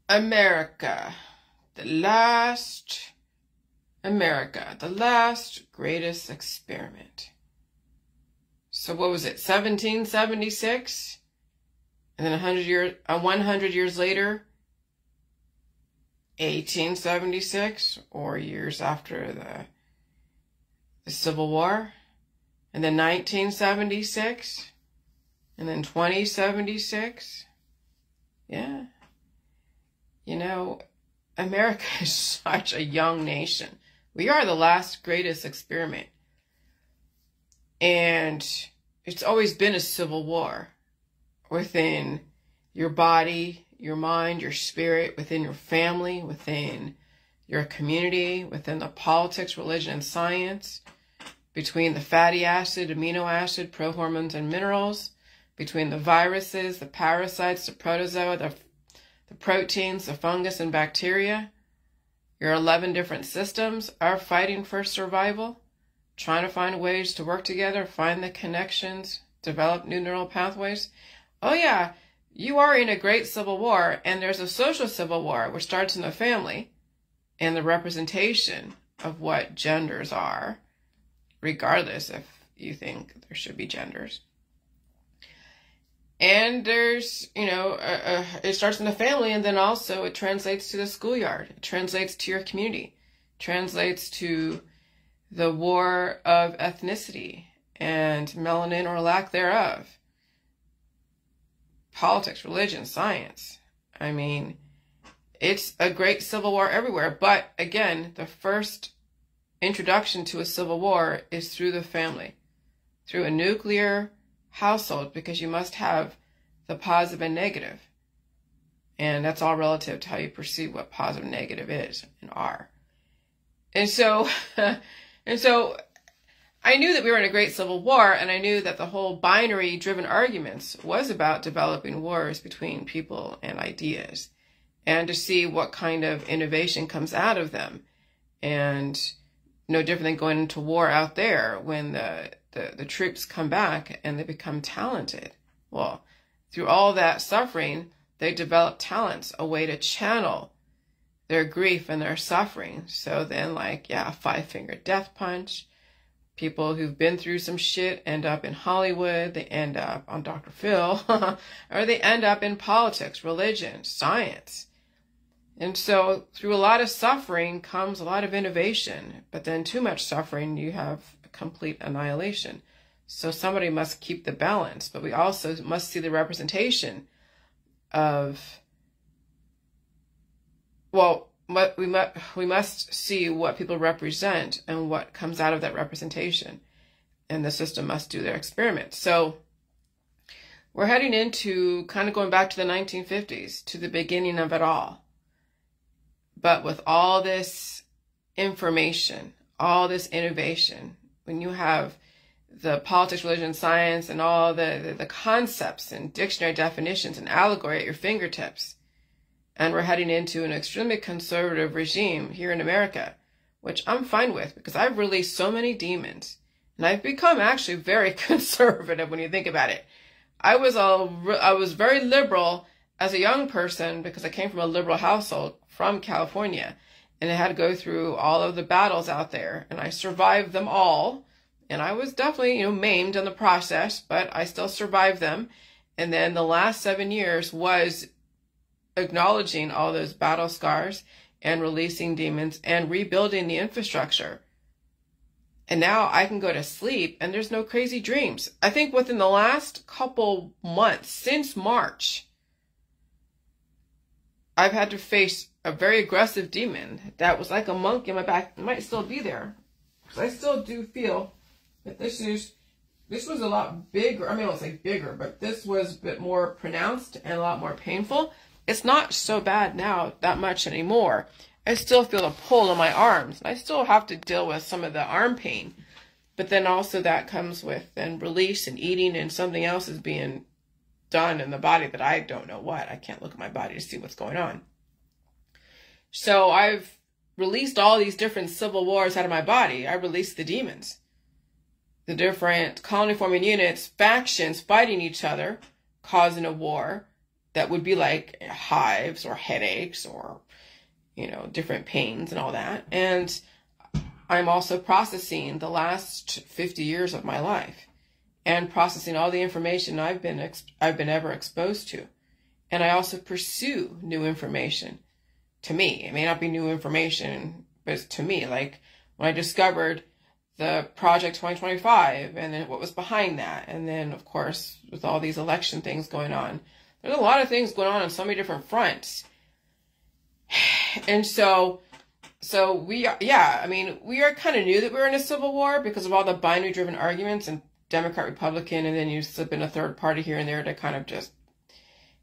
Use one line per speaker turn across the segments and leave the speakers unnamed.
America, the last greatest experiment. So what was it, 1776? And then 100 years later, 1876, or years after the Civil War, and then 1976, and then 2076. Yeah. You know, America is such a young nation. We are the last greatest experiment. And it's always been a civil war within your body, your mind, your spirit, within your family, within your community, within the politics, religion, and science, between the fatty acid, amino acid, prohormones, and minerals, between the viruses, the parasites, the protozoa, the proteins, the fungus, and bacteria. Your 11 different systems are fighting for survival, trying to find ways to work together, find the connections, develop new neural pathways. Oh yeah, you are in a great civil war, and there's a social civil war, which starts in the family and the representation of what genders are, regardless if you think there should be genders. And there's, it starts in the family, and then also it translates to the schoolyard. It translates to your community. It translates to the war of ethnicity and melanin or lack thereof. Politics, religion, science. I mean, it's a great civil war everywhere. But again, the first introduction to a civil war is through the family, through a nuclear household, because you must have the positive and negative. And that's all relative to how you perceive what positive and negative is and are. And so, I knew that we were in a great civil war, and I knew that the whole binary driven arguments was about developing wars between people and ideas, and to see what kind of innovation comes out of them. And no different than going into war out there when the troops come back and they become talented. Well, through all that suffering, they develop talents, a way to channel their grief and their suffering. So then, five-finger death punch. People who've been through some shit end up in Hollywood. They end up on Dr. Phil. Or they end up in politics, religion, science. And so through a lot of suffering comes a lot of innovation. But then too much suffering, you have complete annihilation. So somebody must keep the balance, but we also must see the representation of, we must see what people represent and what comes out of that representation, and the system must do their experiments. So we're heading into kind of going back to the 1950s, to the beginning of it all. But with all this information, all this innovation, when you have the politics, religion, science, and all the concepts and dictionary definitions and allegory at your fingertips, and we're heading into an extremely conservative regime here in America, which I'm fine with because I've released so many demons, and I've become actually very conservative when you think about it. I was very liberal as a young person because I came from a liberal household from California, and I had to go through all of the battles out there, and I survived them all. And I was definitely, maimed in the process, but I still survived them. And then the last 7 years was acknowledging all those battle scars and releasing demons and rebuilding the infrastructure. And now I can go to sleep and there's no crazy dreams. I think within the last couple months, since March, I've had to face a very aggressive demon that was like a monkey in my back. It might still be there, because I still do feel that this was a lot bigger. I mean, I won't say bigger, but this was a bit more pronounced and a lot more painful. It's not so bad now that much anymore. I still feel a pull in my arms. I still have to deal with some of the arm pain. But then also that comes with then release and eating, and something else is being done in the body that I don't know what. I can't look at my body to see what's going on. So I've released all these different civil wars out of my body. I released the demons. The different colony forming units, factions fighting each other, causing a war that would be like hives or headaches or, different pains and all that. And I'm also processing the last 50 years of my life and processing all the information I've been ever exposed to. And I also pursue new information. To me, it may not be new information, but it's to me, like when I discovered the Project 2025 and then what was behind that. And then, of course, with all these election things going on, there's a lot of things going on so many different fronts. And so we are, we are kind of knew that we were in a civil war because of all the binary driven arguments and Democrat, Republican, and then you slip in a third party here and there to kind of just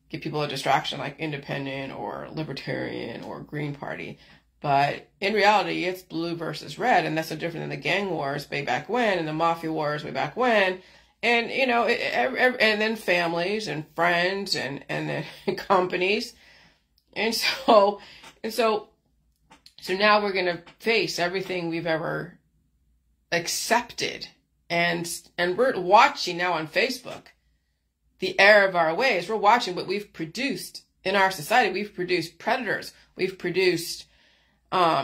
give people a distraction like independent or libertarian or green party. But in reality, it's blue versus red, and that's so different than the gang wars way back when and the mafia wars way back when. And, and then families and friends and then companies. And so now we're going to face everything we've ever accepted. And we're watching now on Facebook the error of our ways. We're watching what we've produced in our society. We've produced predators. We've produced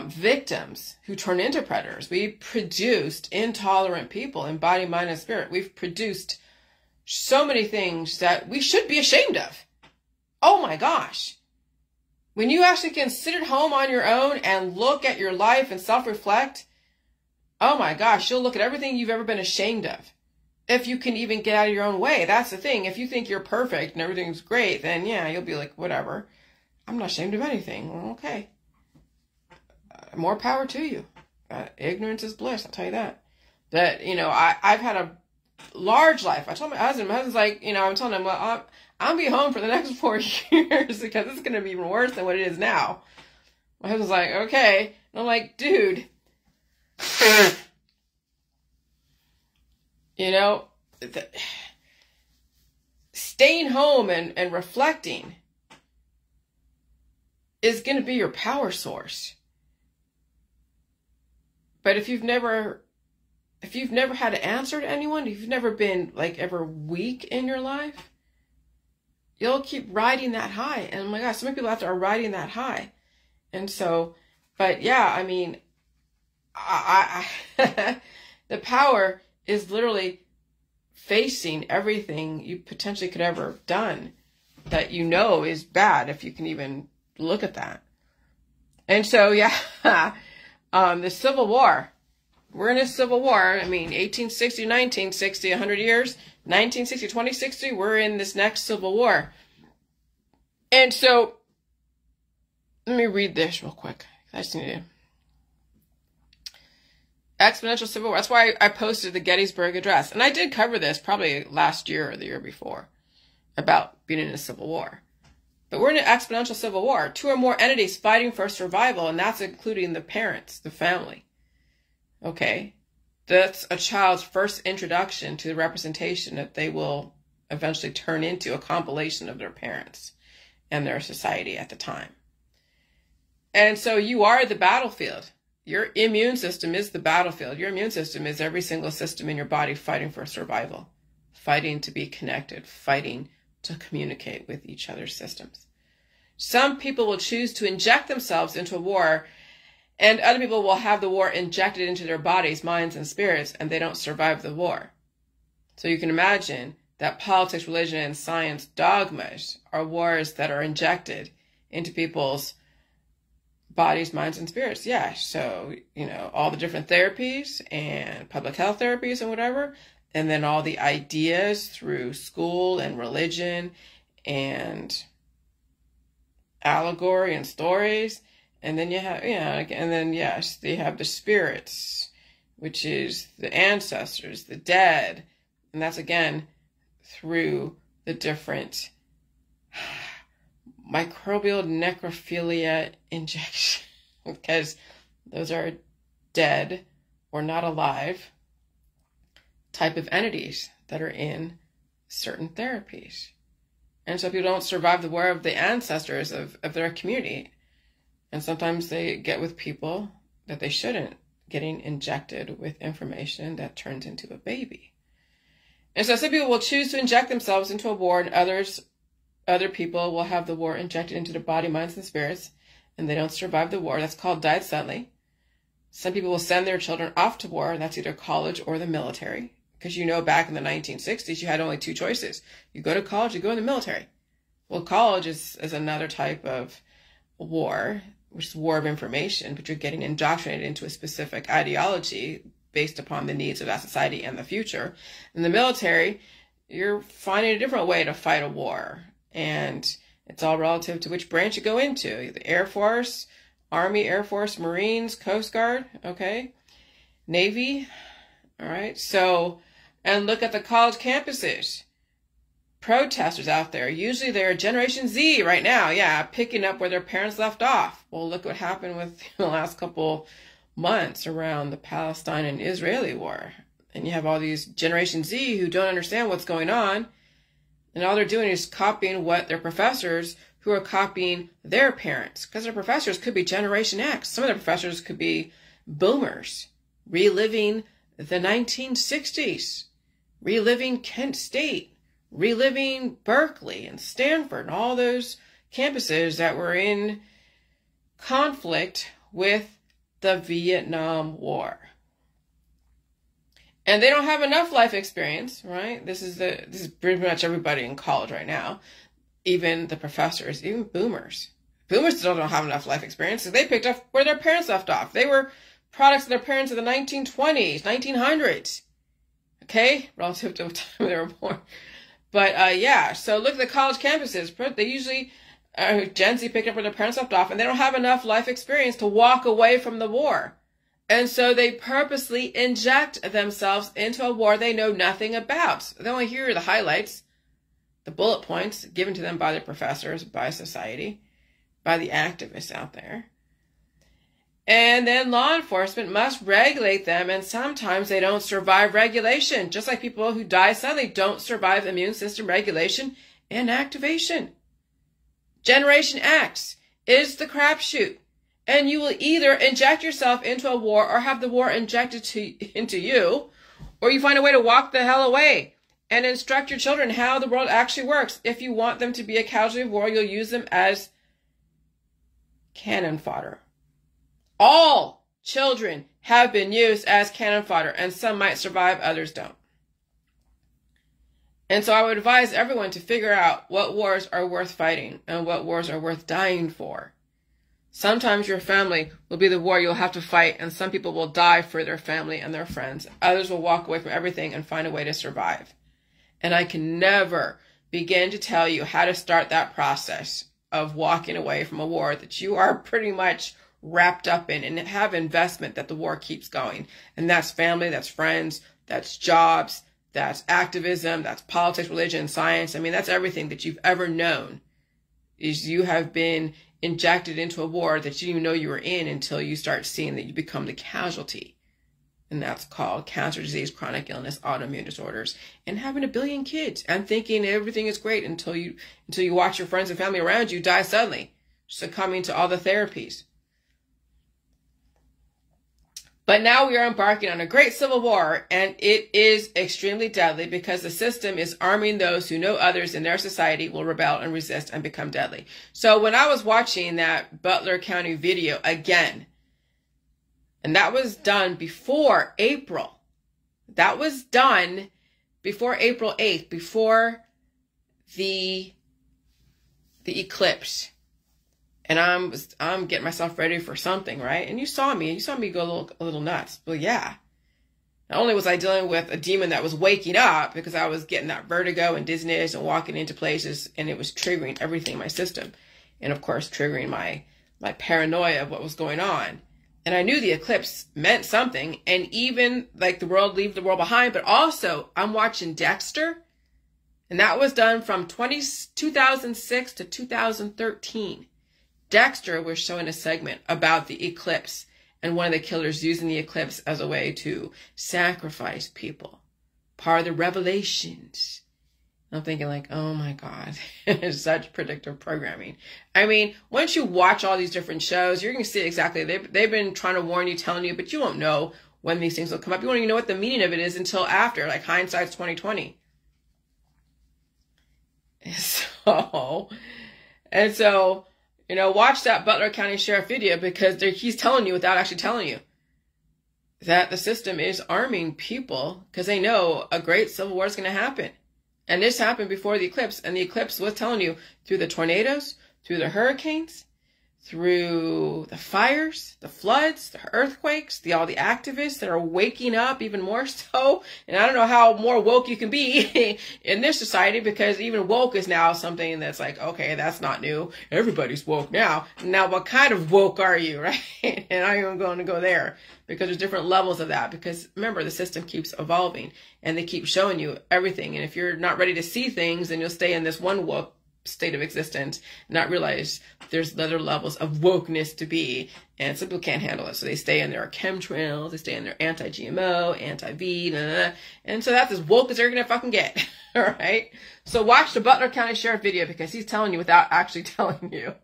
victims who turn into predators. We've produced intolerant people in body, mind, and spirit. We've produced so many things that we should be ashamed of. Oh my gosh. When you actually can sit at home on your own and look at your life and self-reflect, oh my gosh, you'll look at everything you've ever been ashamed of. If you can even get out of your own way. That's the thing. If you think you're perfect and everything's great, then yeah, you'll be like, whatever. I'm not ashamed of anything. Well, okay. More power to you. Ignorance is bliss, I'll tell you that. But, I've had a large life. I told my husband's like, I'm telling him, well, I'll be home for the next 4 years because it's going to be even worse than what it is now. My husband's like, okay. And I'm like, dude, staying home and reflecting is going to be your power source. But if you've never had to answer to anyone, if you've never been like ever weak in your life, you'll keep riding that high. And oh my gosh, so many people out there are riding that high. And so, but yeah, I mean, I the power is literally facing everything you potentially could ever have done that is bad if you can even look at that. And so, yeah, the Civil War. We're in a Civil War. I mean, 1860, 1960, 100 years. 1960, 2060, we're in this next Civil War. And so, let me read this real quick. I just need to. Exponential Civil War. That's why I posted the Gettysburg Address. And I did cover this probably last year or the year before about being in a civil war. But we're in an exponential civil war. 2 or more entities fighting for survival, and that's including the parents, the family. Okay? That's a child's first introduction to the representation that they will eventually turn into a compilation of their parents and their society at the time. And so you are the battlefield. Your immune system is the battlefield. Your immune system is every single system in your body fighting for survival, fighting to be connected, fighting to communicate with each other's systems. Some people will choose to inject themselves into a war, and other people will have the war injected into their bodies, minds, and spirits, and they don't survive the war. So you can imagine that politics, religion, and science dogmas are wars that are injected into people's bodies, minds, and spirits. Yeah, so, all the different therapies and public health therapies and whatever, and then all the ideas through school and religion and allegory and stories. And then you have, and then, yes, they have the spirits, which is the ancestors, the dead. And that's, again, through the different microbial necrophilia injection, because those are dead or not alive type of entities that are in certain therapies. And so people don't survive the war of the ancestors of their community. And sometimes they get with people that they shouldn't, getting injected with information that turns into a baby. And so some people will choose to inject themselves into a war, and others other people will have the war injected into their body, minds, and spirits, and they don't survive the war. That's called died suddenly. Some people will send their children off to war, and that's either college or the military. Because back in the 1960s, you had only two choices. You go to college, you go in the military. Well, college is another type of war, which is war of information, but you're getting indoctrinated into a specific ideology based upon the needs of that society and the future. In the military, you're finding a different way to fight a war. And it's all relative to which branch you go into. The Air Force, Army, Air Force, Marines, Coast Guard, okay? Navy, all right? So, and look at the college campuses. Protesters out there, usually they're Generation Z right now, yeah, picking up where their parents left off. Well, look what happened with the last couple months around the Palestine and Israeli war. And you have all these Generation Z who don't understand what's going on, and all they're doing is copying what their professors who are copying their parents, because their professors could be Generation X. Some of their professors could be boomers, reliving the 1960s, reliving Kent State, reliving Berkeley and Stanford and all those campuses that were in conflict with the Vietnam War. And they don't have enough life experience, right? This is pretty much everybody in college right now. Even the professors, even boomers. Boomers still don't have enough life experience because they picked up where their parents left off. They were products of their parents in the 1920s, 1900s. Okay? Relative to the time they were born. But yeah, so look at the college campuses. They usually, Gen Z picked up where their parents left off, and they don't have enough life experience to walk away from the war. And so they purposely inject themselves into a war they know nothing about. They only hear the highlights, the bullet points given to them by their professors, by society, by the activists out there. And then law enforcement must regulate them, and sometimes they don't survive regulation, just like people who die suddenly don't survive immune system regulation and activation. Generation X is the crapshoot, and you will either inject yourself into a war or have the war injected into you, or you find a way to walk the hell away and instruct your children how the world actually works. If you want them to be a casualty of war, you'll use them as cannon fodder. All children have been used as cannon fodder, and some might survive, others don't. And so I would advise everyone to figure out what wars are worth fighting and what wars are worth dying for. Sometimes your family will be the war you'll have to fight, and some people will die for their family and their friends. Others will walk away from everything and find a way to survive. And I can never begin to tell you how to start that process of walking away from a war that you are pretty much wrapped up in, and have investment that the war keeps going. And that's family, that's friends, that's jobs, that's activism, that's politics, religion, science. I mean, that's everything that you've ever known, is you have been injected into a war that you didn't even know you were in until you start seeing that you become the casualty. And that's called cancer, disease, chronic illness, autoimmune disorders, and having 1 billion kids and thinking everything is great until you watch your friends and family around you die suddenly, succumbing to all the therapies. But now we are embarking on a great civil war, and it is extremely deadly because the system is arming those who know others in their society will rebel and resist and become deadly. So when I was watching that Butler County video again, and that was done before April. That was done before April 8th, before the eclipse. And I'm getting myself ready for something, right? And you saw me go a little nuts. Well, yeah. Not only was I dealing with a demon that was waking up because I was getting that vertigo and dizziness and walking into places, and it was triggering everything in my system. And of course, triggering my paranoia of what was going on. And I knew the eclipse meant something, and even like the world leave the world behind, but also I'm watching Dexter, and that was done from 2006 to 2013. Dexter was showing a segment about the eclipse and one of the killers using the eclipse as a way to sacrifice people. Part of the revelations. I'm thinking like, oh my God, it's such predictive programming. I mean, once you watch all these different shows, you're going to see exactly, they've been trying to warn you, telling you, but you won't know when these things will come up. You won't even know what the meaning of it is until after, like hindsight's 2020. And so, you know, watch that Butler County Sheriff video, because he's telling you without actually telling you that the system is arming people because they know a great civil war is going to happen. And this happened before the eclipse, and the eclipse was telling you through the tornadoes, through the hurricanes, through the fires, the floods, the earthquakes, all the activists that are waking up even more so. And I don't know how more woke you can be in this society, because even woke is now something that's like, okay, that's not new. Everybody's woke now. Now, what kind of woke are you, right? And I'm even going to go there, because there's different levels of that. Because remember, the system keeps evolving and they keep showing you everything. And if you're not ready to see things, then you'll stay in this one woke state of existence and not realize there's other levels of wokeness to be, and some people can't handle it, so they stay in their chemtrails, they stay in their anti-GMO, anti-V, and so that's as woke as they're gonna fucking get. All right, so watch the Butler County Sheriff video, because he's telling you without actually telling you.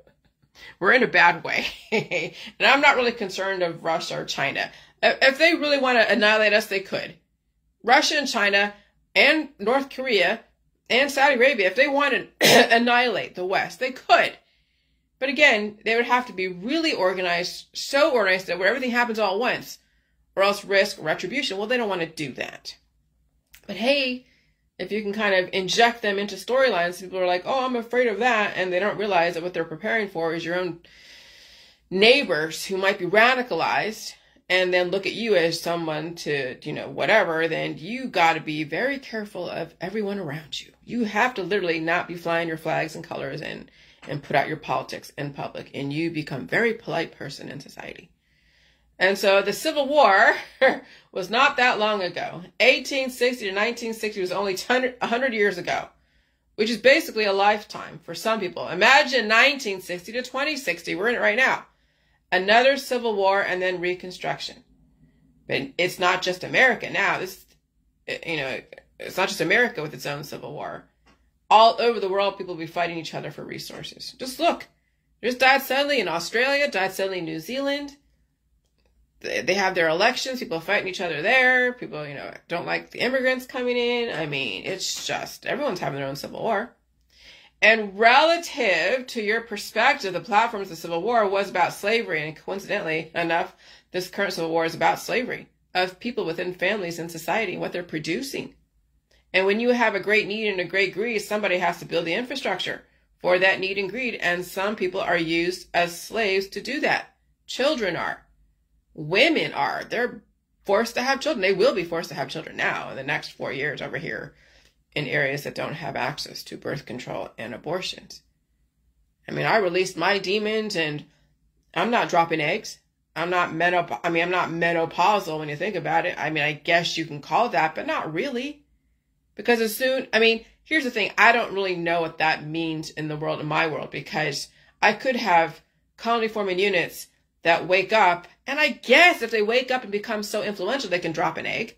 We're in a bad way. And I'm not really concerned of Russia or China. If they really want to annihilate us, they could. Russia and China and North Korea and Saudi Arabia, if they want to annihilate the West, they could. But again, they would have to be really organized, so organized that where everything happens all at once, or else risk retribution. Well, they don't want to do that. But hey, if you can kind of inject them into storylines, people are like, oh, I'm afraid of that. And they don't realize that what they're preparing for is your own neighbors who might be radicalized, and then look at you as someone to, you know, whatever, then you got to be very careful of everyone around you. You have to literally not be flying your flags and colors and put out your politics in public, and you become a very polite person in society. And so the Civil War was not that long ago. 1860 to 1960 was only 100 years ago, which is basically a lifetime for some people. Imagine 1960 to 2060. We're in it right now. Another civil war, and then Reconstruction. But it's not just America now. This, you know, it's not just America with its own civil war. All over the world, people will be fighting each other for resources. Just look. There's died suddenly in Australia, died suddenly in New Zealand. They have their elections. People are fighting each other there. People, you know, don't like the immigrants coming in. I mean, it's just, everyone's having their own civil war. And relative to your perspective, the platforms of the Civil War was about slavery. And coincidentally enough, this current Civil War is about slavery of people within families and society and what they're producing. And when you have a great need and a great greed, somebody has to build the infrastructure for that need and greed. And some people are used as slaves to do that. Children are. Women are. They're forced to have children. They will be forced to have children now in the next 4 years over here, in areas that don't have access to birth control and abortions. I mean, I released my demons, and I'm not dropping eggs. I'm not menopausal when you think about it. I mean, I guess you can call that, but not really. Because here's the thing. I don't really know what that means in the world, in my world, because I could have colony forming units that wake up, and I guess if they wake up and become so influential, they can drop an egg.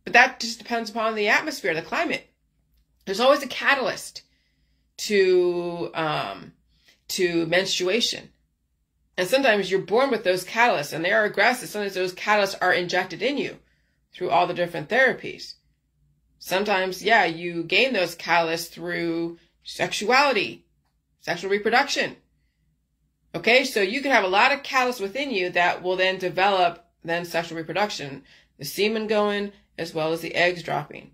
But that just depends upon the atmosphere, the climate. There's always a catalyst to menstruation. And sometimes you're born with those catalysts, and they are aggressive. Sometimes those catalysts are injected in you through all the different therapies. Sometimes, yeah, you gain those catalysts through sexuality, sexual reproduction. Okay, so you can have a lot of catalysts within you that will then develop sexual reproduction, the semen going as well as the eggs dropping.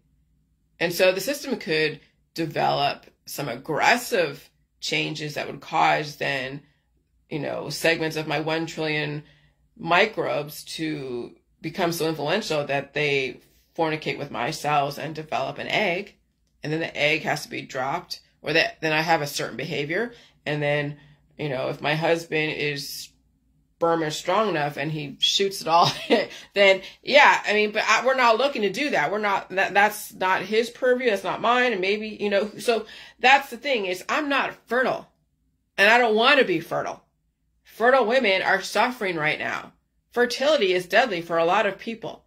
And so the system could develop some aggressive changes that would cause then, you know, segments of my 1 trillion microbes to become so influential that they fornicate with my cells and develop an egg. And then the egg has to be dropped, or then I have a certain behavior. And then, you know, if my husband is sperm is strong enough and he shoots it all, then yeah, I mean, but we're not looking to do that. We're not, that's not his purview. That's not mine. And maybe, you know, so that's the thing is I'm not fertile, and I don't want to be fertile. Fertile women are suffering right now. Fertility is deadly for a lot of people.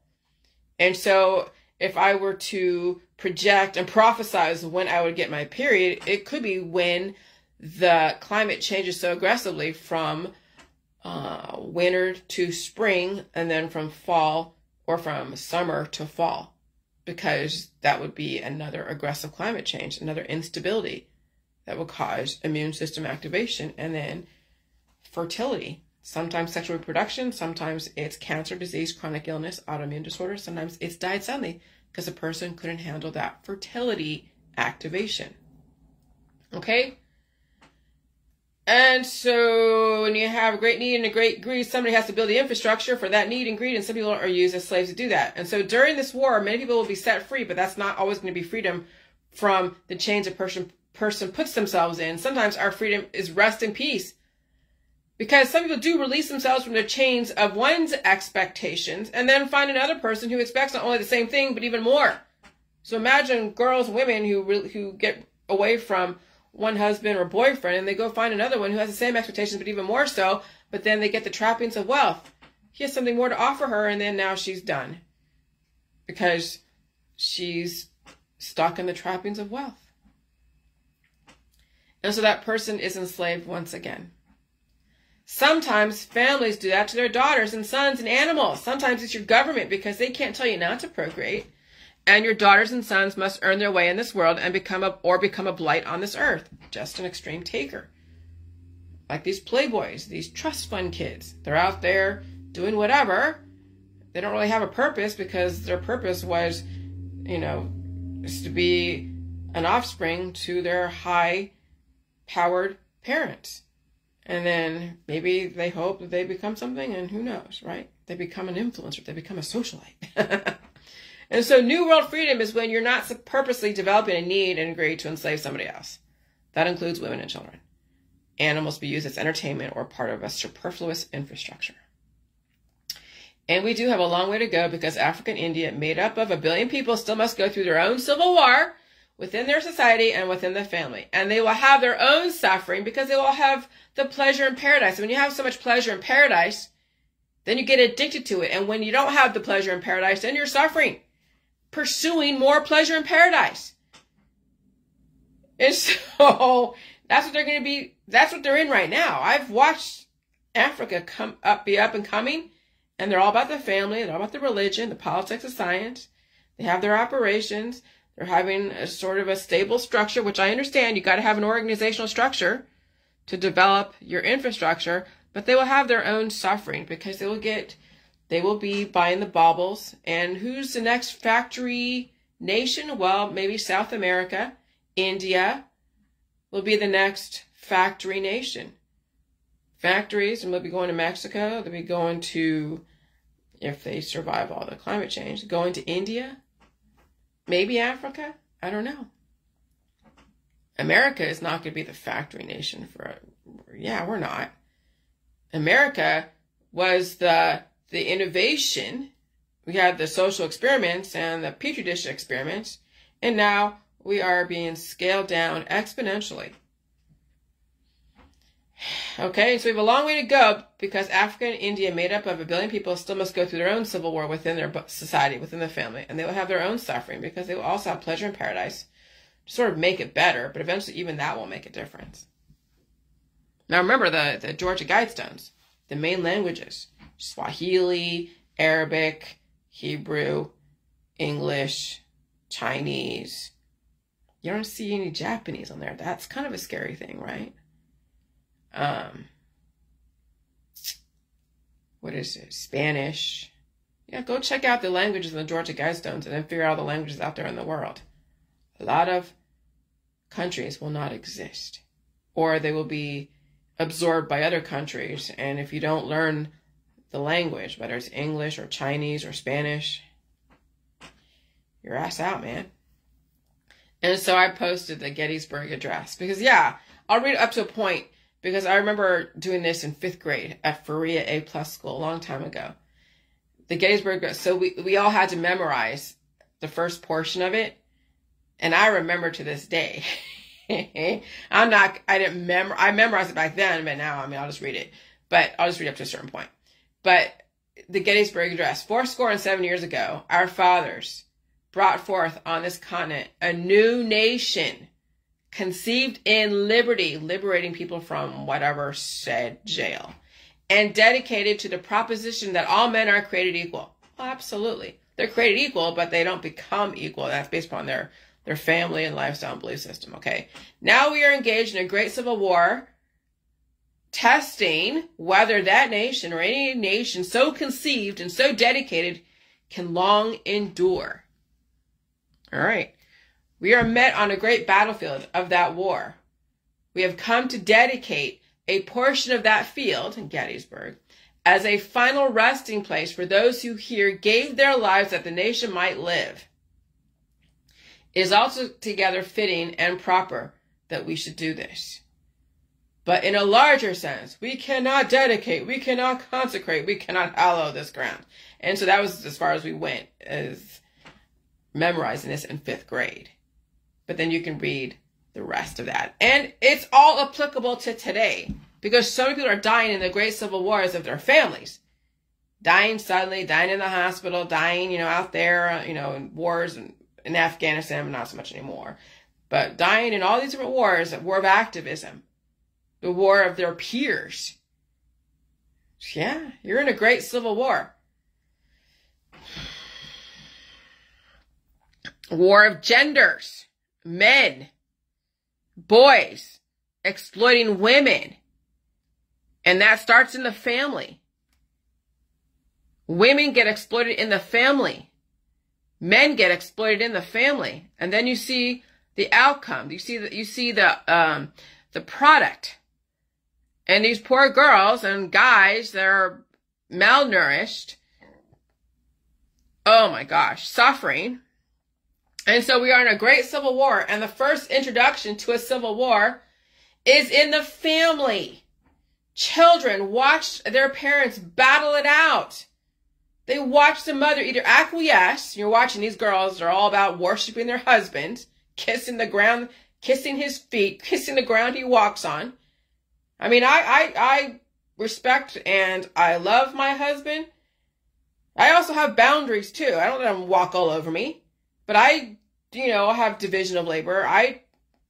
And so if I were to project and prophesize when I would get my period, it could be when the climate changes so aggressively from winter to spring, and then from fall or from summer to fall, because that would be another aggressive climate change, another instability. that will cause immune system activation and then fertility. Sometimes sexual reproduction, sometimes it's cancer, disease, chronic illness, autoimmune disorder. Sometimes it's died suddenly because a person couldn't handle that fertility activation. Okay? And so when you have a great need and a great greed, somebody has to build the infrastructure for that need and greed, and some people are used as slaves to do that. And so during this war, many people will be set free, but that's not always going to be freedom from the chains a person puts themselves in. Sometimes our freedom is rest in peace. Because some people do release themselves from the chains of one's expectations and then find another person who expects not only the same thing, but even more. So imagine girls, women who get away from one husband or boyfriend and they go find another one who has the same expectations, but even more so, but then they get the trappings of wealth. He has something more to offer her, and then now she's done because she's stuck in the trappings of wealth. And so that person is enslaved once again. Sometimes families do that to their daughters and sons and animals. Sometimes it's your government because they can't tell you not to procreate. And your daughters and sons must earn their way in this world and become a blight on this earth. Just an extreme taker. Like these playboys, these trust fund kids. They're out there doing whatever. They don't really have a purpose because their purpose was, is to be an offspring to their high-powered parents. And then maybe they hope that they become something, and who knows, right? They become an influencer. They become a socialite. And so New World Freedom is when you're not purposely developing a need and agree to enslave somebody else. That includes women and children. Animals be used as entertainment or part of a superfluous infrastructure. And we do have a long way to go because Africa and India, made up of 1 billion people, still must go through their own civil war within their society and within the family. And they will have their own suffering because they will have the pleasure in paradise. And when you have so much pleasure in paradise, then you get addicted to it. And when you don't have the pleasure in paradise, then you're suffering, pursuing more pleasure in paradise. And so that's what they're going to be. That's what they're in right now. I've watched Africa be up and coming, and they're all about the family. They're all about the religion, the politics, the science. They have their operations. They're having a sort of a stable structure, which I understand. You got to have an organizational structure to develop your infrastructure, but they will have their own suffering because they will be buying the baubles. And who's the next factory nation? Well, maybe South America. India will be the next factory nation. Factories, and they'll be going to Mexico. They'll be going to, if they survive all the climate change, going to India. Maybe Africa? I don't know. America is not going to be the factory nation we're not. America was the innovation. We had the social experiments and the Petri dish experiments, and now we are being scaled down exponentially. Okay, so we have a long way to go because Africa and India, made up of 1 billion people, still must go through their own civil war within their society, within the family. And they will have their own suffering because they will also have pleasure in paradise to sort of make it better. But eventually even that will make a difference. Now remember the Georgia Guidestones, the main languages: Swahili, Arabic, Hebrew, English, Chinese. You don't see any Japanese on there. That's kind of a scary thing, right? What is it? Spanish. Yeah, go check out the languages in the Georgia Guidestones and then figure out all the languages out there in the world. A lot of countries will not exist, or they will be absorbed by other countries. And if you don't learn the language, whether it's English or Chinese or Spanish, you're ass out, man. And so I posted the Gettysburg Address because, I'll read it up to a point. Because I remember doing this in 5th grade at Faria A+ school a long time ago. The Gettysburg, so we all had to memorize the first portion of it. And I remember to this day. I memorized it back then, but now, I'll just read it. But I'll just read up to a certain point. But the Gettysburg Address, 77 years ago, our fathers brought forth on this continent a new nation, conceived in liberty, liberating people from whatever said jail, and dedicated to the proposition that all men are created equal. Well, absolutely. They're created equal, but they don't become equal. That's based upon their their family and lifestyle and belief system. Okay. Now we are engaged in a great civil war, testing whether that nation or any nation so conceived and so dedicated can long endure. All right. We are met on a great battlefield of that war. We have come to dedicate a portion of that field in Gettysburg as a final resting place for those who here gave their lives that the nation might live. It is altogether fitting and proper that we should do this. But in a larger sense, we cannot dedicate, we cannot consecrate, we cannot hallow this ground. And so that was as far as we went, as memorizing this in 5th grade. But then you can read the rest of that. And it's all applicable to today, because so many people are dying in the great civil wars of their families. Dying suddenly, dying in the hospital, dying, out there, in wars in Afghanistan, but not so much anymore. But dying in all these different wars, the war of activism, the war of their peers. Yeah, you're in a great civil war. War of genders, men, boys, exploiting women. And that starts in the family. Women get exploited in the family. Men get exploited in the family. And then you see the outcome. You see the product. And these poor girls and guys that are malnourished, oh my gosh, suffering. And so we are in a great civil war. And the first introduction to a civil war is in the family. Children watched their parents battle it out. They watched the mother either acquiesce. You're watching these girls, they're all about worshiping their husband, kissing the ground, kissing his feet, kissing the ground he walks on. I mean, I respect and I love my husband. I also have boundaries too. I don't let him walk all over me. But I, have division of labor. I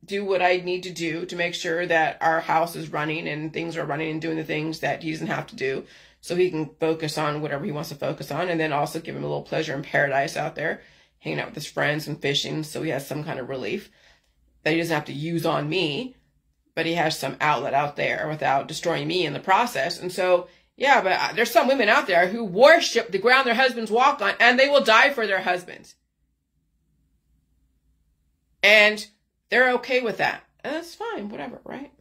do what I need to do to make sure that our house is running and things are running and doing the things that he doesn't have to do, so he can focus on whatever he wants to focus on, and then also give him a little pleasure in paradise out there, hanging out with his friends and fishing, so he has some kind of relief that he doesn't have to use on me, but he has some outlet out there without destroying me in the process. And so, yeah, but there's some women out there who worship the ground their husbands walk on, and they will die for their husbands. And they're okay with that. And that's fine, whatever, right?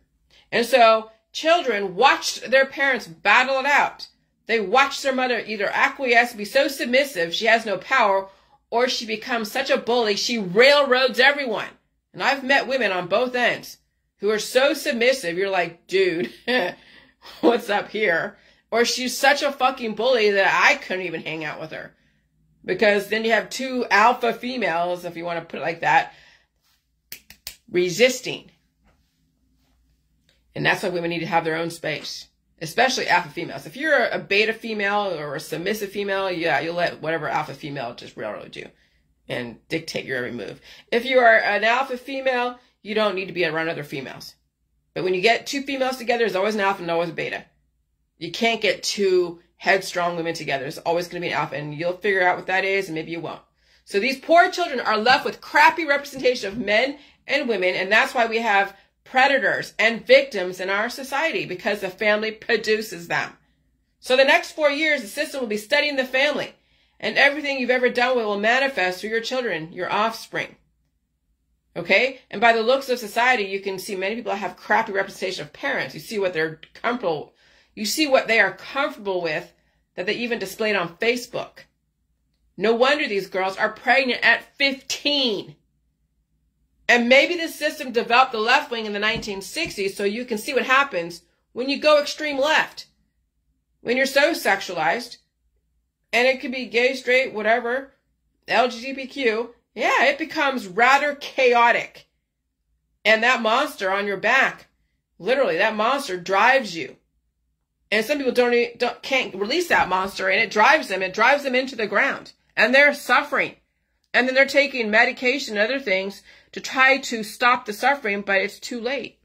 And so children watched their parents battle it out. They watched their mother either acquiesce, be so submissive she has no power, or she becomes such a bully she railroads everyone. And I've met women on both ends who are so submissive, you're like, dude, what's up here? Or she's such a fucking bully that I couldn't even hang out with her. Because then you have two alpha females, if you want to put it like that, resisting. And that's why women need to have their own space, especially alpha females. If you're a beta female or a submissive female, yeah, you'll let whatever alpha female just railroad you and dictate your every move. If you are an alpha female, you don't need to be around other females. But when you get two females together, there's always an alpha and always a beta. You can't get two headstrong women together. There's always going to be an alpha, and you'll figure out what that is, and maybe you won't. So these poor children are left with crappy representation of men and women, and that's why we have predators and victims in our society, because the family produces them. So the next 4 years, the system will be studying the family, and everything you've ever done will manifest through your children, your offspring. Okay? And by the looks of society, you can see many people have crappy representation of parents. You see what they're comfortable, you see what they are comfortable with, that they even displayed on Facebook. No wonder these girls are pregnant at 15. And maybe the system developed the left wing in the 1960s so you can see what happens when you go extreme left. When you're so sexualized, and it could be gay, straight, whatever, LGBTQ, yeah, it becomes rather chaotic. And that monster on your back, literally, that monster drives you. And some people can't release that monster, and it drives them into the ground. And they're suffering. And then they're taking medication and other things to try to stop the suffering, but it's too late.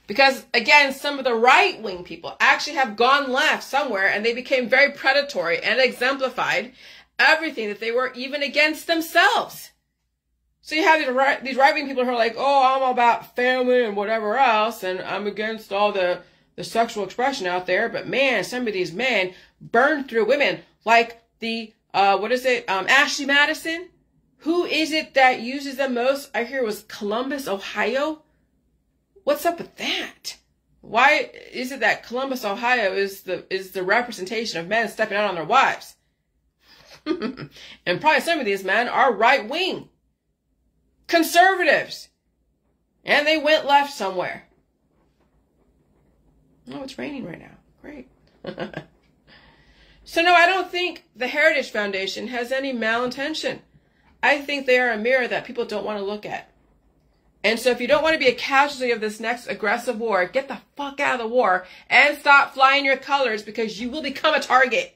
Because, again, some of the right-wing people actually have gone left somewhere, and they became very predatory and exemplified everything that they were even against themselves. So you have these right-wing people who are like, oh, I'm all about family and whatever else, and I'm against all the sexual expression out there. But man, some of these men burn through women like the, Ashley Madison. Who is it that uses them most? I hear it was Columbus, Ohio. What's up with that? Why is it that Columbus, Ohio is the representation of men stepping out on their wives? And probably some of these men are right-wing conservatives. And they went left somewhere. Oh, it's raining right now. Great. So no, I don't think the Heritage Foundation has any malintention. I think they are a mirror that people don't want to look at. And so if you don't want to be a casualty of this next aggressive war, get the fuck out of the war and stop flying your colors, because you will become a target.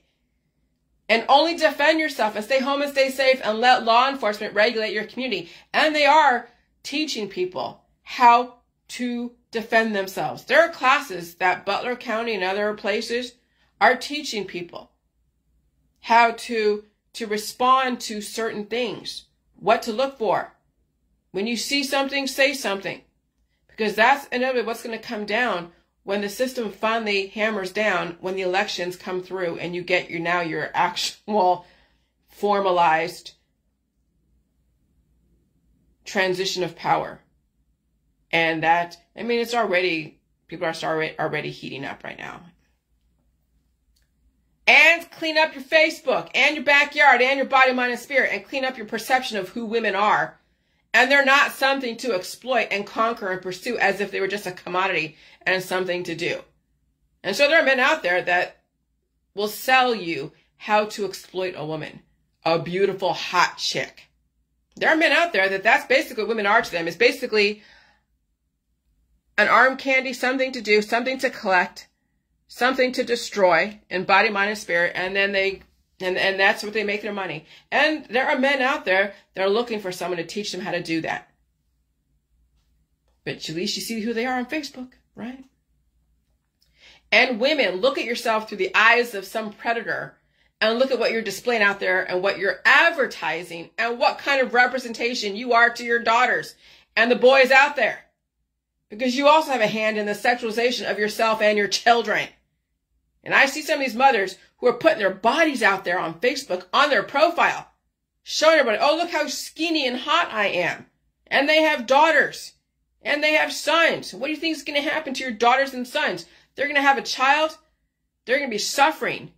And only defend yourself and stay home and stay safe and let law enforcement regulate your community. And they are teaching people how to defend themselves. There are classes that Butler County and other places are teaching people how to respond to certain things, what to look for. When you see something, say something. Because that's inevitably what's going to come down when the system finally hammers down, when the elections come through and you get your actual formalized transition of power. And that, I mean, it's already, people are already heating up right now. And clean up your Facebook and your backyard and your body, mind, and spirit, and clean up your perception of who women are. And they're not something to exploit and conquer and pursue as if they were just a commodity and something to do. And so there are men out there that will sell you how to exploit a woman, a beautiful, hot chick. There are men out there that's basically what women are to them. It's basically an arm candy, something to do, something to collect, something to destroy in body, mind, and spirit, and then and that's what they make their money. And there are men out there that are looking for someone to teach them how to do that. But at least you see who they are on Facebook, right? And women, look at yourself through the eyes of some predator and look at what you're displaying out there and what you're advertising and what kind of representation you are to your daughters and the boys out there. Because you also have a hand in the sexualization of yourself and your children. And I see some of these mothers who are putting their bodies out there on Facebook, on their profile, showing everybody, oh, look how skinny and hot I am. And they have daughters. And they have sons. What do you think is going to happen to your daughters and sons? They're going to have a child. They're going to be suffering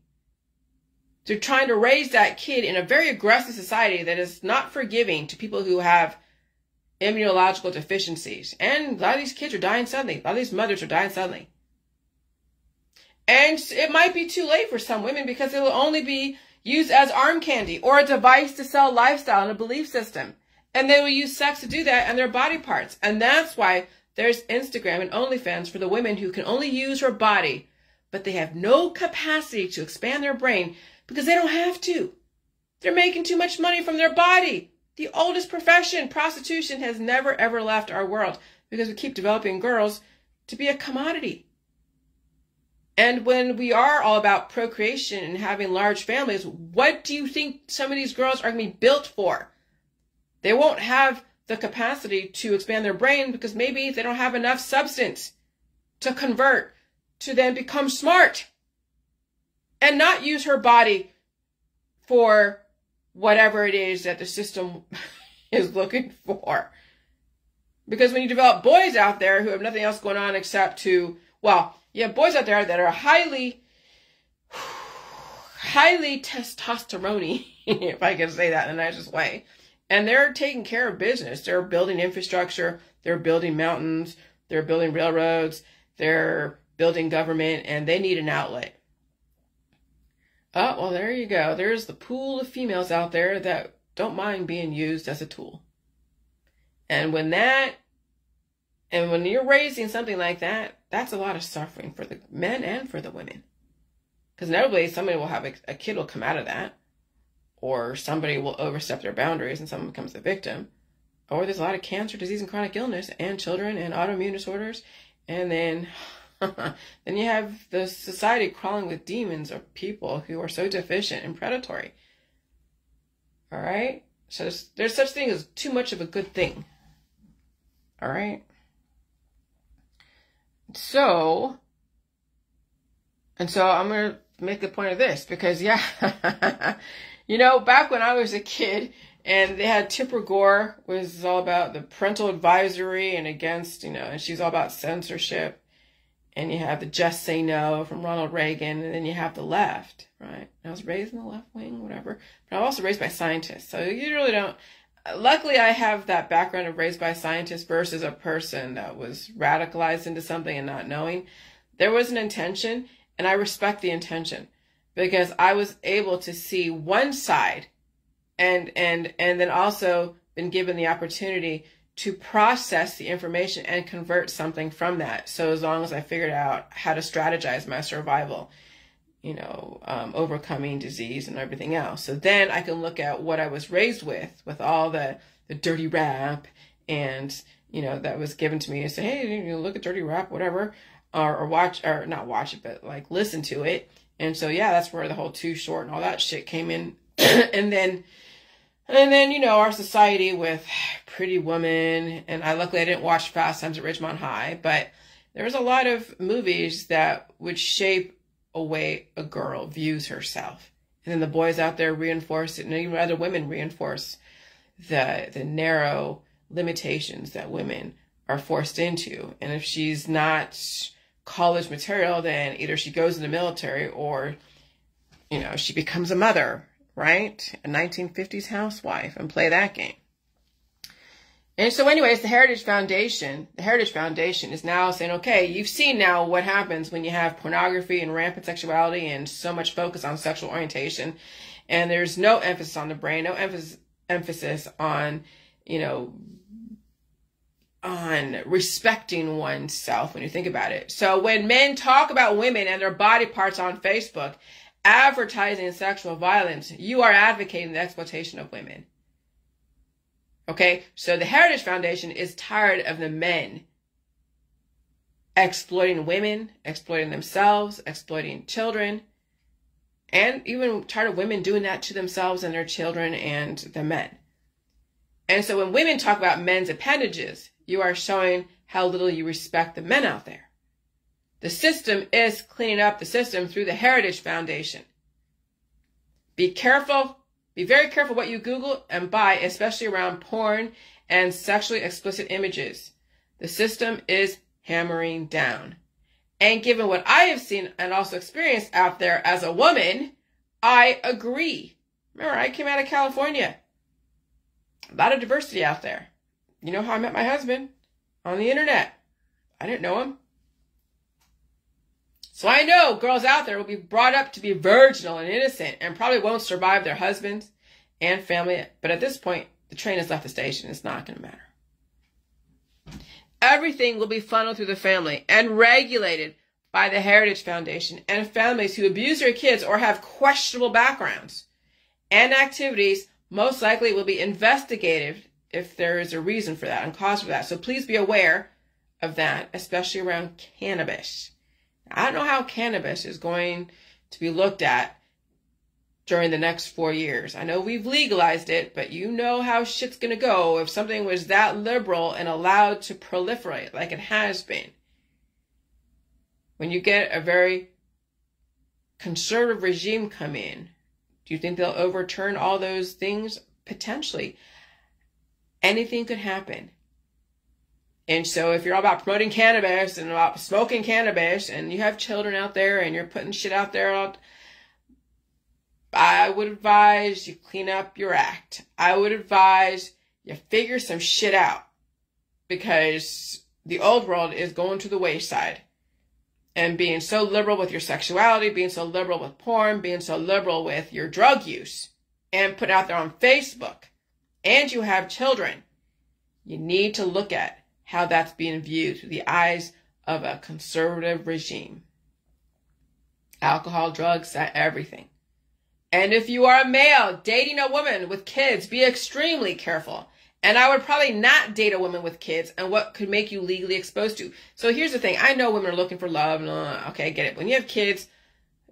through trying to raise that kid in a very aggressive society that is not forgiving to people who have immunological deficiencies. And a lot of these kids are dying suddenly. A lot of these mothers are dying suddenly. And it might be too late for some women because it will only be used as arm candy or a device to sell lifestyle and a belief system. And they will use sex to do that and their body parts. And that's why there's Instagram and OnlyFans for the women who can only use her body, but they have no capacity to expand their brain because they don't have to. They're making too much money from their body. The oldest profession, prostitution, has never, ever left our world because we keep developing girls to be a commodity. And when we are all about procreation and having large families, what do you think some of these girls are going to be built for? They won't have the capacity to expand their brain because maybe they don't have enough substance to convert to then become smart and not use her body for whatever it is that the system is looking for. Because when you develop boys out there who have nothing else going on except to, well, you have boys out there that are highly testosterone-y, if I can say that in the nicest way. And they're taking care of business. They're building infrastructure. They're building mountains. They're building railroads. They're building government. And they need an outlet. Oh, well, there you go. There's the pool of females out there that don't mind being used as a tool. And when you're raising something like that, that's a lot of suffering for the men and for the women. Because inevitably somebody will have a kid will come out of that. Or somebody will overstep their boundaries and someone becomes the victim. Or there's a lot of cancer, disease, and chronic illness, and children, and autoimmune disorders. And then you have the society crawling with demons of people who are so deficient and predatory. All right? So there's such thing as too much of a good thing. All right. So I'm going to make the point of this because, yeah, you know, back when I was a kid and they had Tipper Gore was all about the parental advisory and against, you know, and she's all about censorship. And you have the Just Say No from Ronald Reagan, and then you have the left, right? I was raised in the left wing, whatever. But I'm also raised by scientists. So you really don't. Luckily, I have that background of raised by scientists versus a person that was radicalized into something and not knowing. There was an intention, and I respect the intention because I was able to see one side and then also been given the opportunity to process the information and convert something from that. So as long as I figured out how to strategize my survival, you know, overcoming disease and everything else. So then I can look at what I was raised with all the dirty rap and, you know, that was given to me and say, hey, you know, look at dirty rap, whatever, or watch, or not watch it, but like listen to it. And so, yeah, that's where the whole Too Short and all that shit came in. And then, you know, our society with Pretty Woman, and luckily I didn't watch Fast Times at Ridgemont High, but there was a lot of movies that would shape a way a girl views herself. And then the boys out there reinforce it, and even other women reinforce the narrow limitations that women are forced into. And if she's not college material, then either she goes in the military or, you know, she becomes a mother, right? A 1950s housewife, and play that game. And so anyways, the Heritage Foundation is now saying, okay, you've seen now what happens when you have pornography and rampant sexuality and so much focus on sexual orientation. And there's no emphasis on the brain, no emphasis on, you know, on respecting oneself when you think about it. So when men talk about women and their body parts on Facebook, advertising sexual violence, you are advocating the exploitation of women. Okay, so the Heritage Foundation is tired of the men exploiting women, exploiting themselves, exploiting children, and even tired of women doing that to themselves and their children and the men. And so when women talk about men's appendages, you are showing how little you respect the men out there. The system is cleaning up the system through the Heritage Foundation. Be careful. Be very careful what you Google and buy, especially around porn and sexually explicit images. The system is hammering down. And given what I have seen and also experienced out there as a woman, I agree. Remember, I came out of California. A lot of diversity out there. You know how I met my husband? On the internet. I didn't know him. So I know girls out there will be brought up to be virginal and innocent and probably won't survive their husbands and family. But at this point, the train has left the station. It's not going to matter. Everything will be funneled through the family and regulated by the Heritage Foundation and families who abuse their kids or have questionable backgrounds and activities. Most likely will be investigated if there is a reason for that and cause for that. So please be aware of that, especially around cannabis. I don't know how cannabis is going to be looked at during the next 4 years. I know we've legalized it, but you know how shit's going to go if something was that liberal and allowed to proliferate like it has been. When you get a very conservative regime come in, do you think they'll overturn all those things? Potentially. Anything could happen. And so if you're all about promoting cannabis and about smoking cannabis and you have children out there and you're putting shit out there, I would advise you clean up your act. I would advise you figure some shit out because the old world is going to the wayside. And being so liberal with your sexuality, being so liberal with porn, being so liberal with your drug use and put out there on Facebook, and you have children, you need to look at how that's being viewed through the eyes of a conservative regime. Alcohol, drugs, everything. And if you are a male dating a woman with kids, be extremely careful. And I would probably not date a woman with kids and what could make you legally exposed to. So here's the thing. I know women are looking for love. Okay, I get it. When you have kids,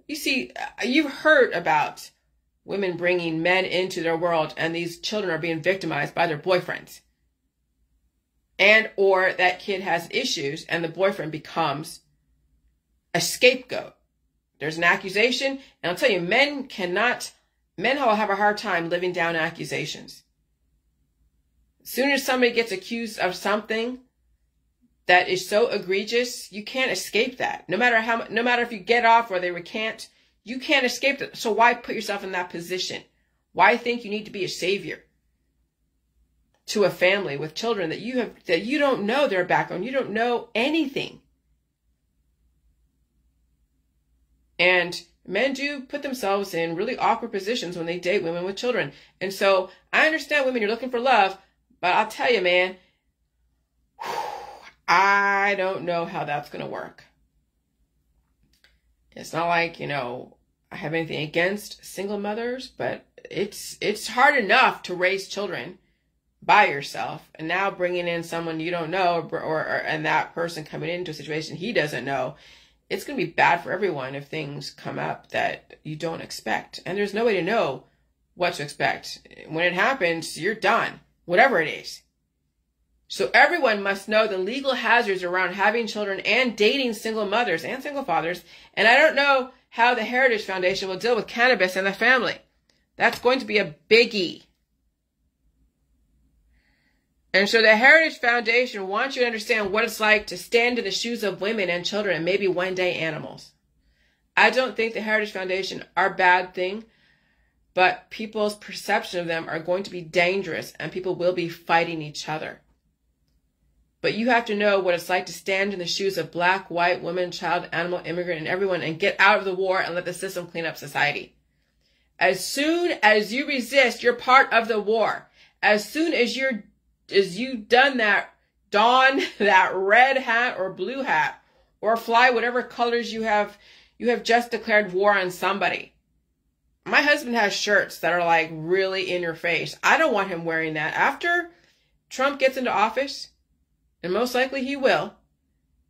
you see, you've heard about women bringing men into their world, and these children are being victimized by their boyfriends. And or that kid has issues and the boyfriend becomes a scapegoat. There's an accusation, and I'll tell you, men will have a hard time living down accusations. As soon as somebody gets accused of something that is so egregious, you can't escape that. No matter if you get off or they recant, you can't escape that. So why put yourself in that position? Why think you need to be a savior to a family with children that you don't know their background, you don't know anything? And men do put themselves in really awkward positions when they date women with children. And so I understand women, you're looking for love, but I'll tell you, man, I don't know how that's going to work. It's not like, I have anything against single mothers, but it's hard enough to raise children by yourself, and now bringing in someone you don't know, and that person coming into a situation he doesn't know, it's going to be bad for everyone if things come up that you don't expect. And there's no way to know what to expect. When it happens, you're done, whatever it is. So everyone must know the legal hazards around having children and dating single mothers and single fathers. And I don't know how the Heritage Foundation will deal with cannabis in the family. That's going to be a biggie. And so the Heritage Foundation wants you to understand what it's like to stand in the shoes of women and children and maybe one day animals. I don't think the Heritage Foundation are a bad thing, but people's perception of them are going to be dangerous and people will be fighting each other. But you have to know what it's like to stand in the shoes of black, white, woman, child, animal, immigrant, and everyone and get out of the war and let the system clean up society. As soon as you resist, you're part of the war. As soon as you've done that, don that red hat or blue hat or fly whatever colors you have just declared war on somebody. My husband has shirts that are like really in your face. I don't want him wearing that. After Trump gets into office, and most likely he will,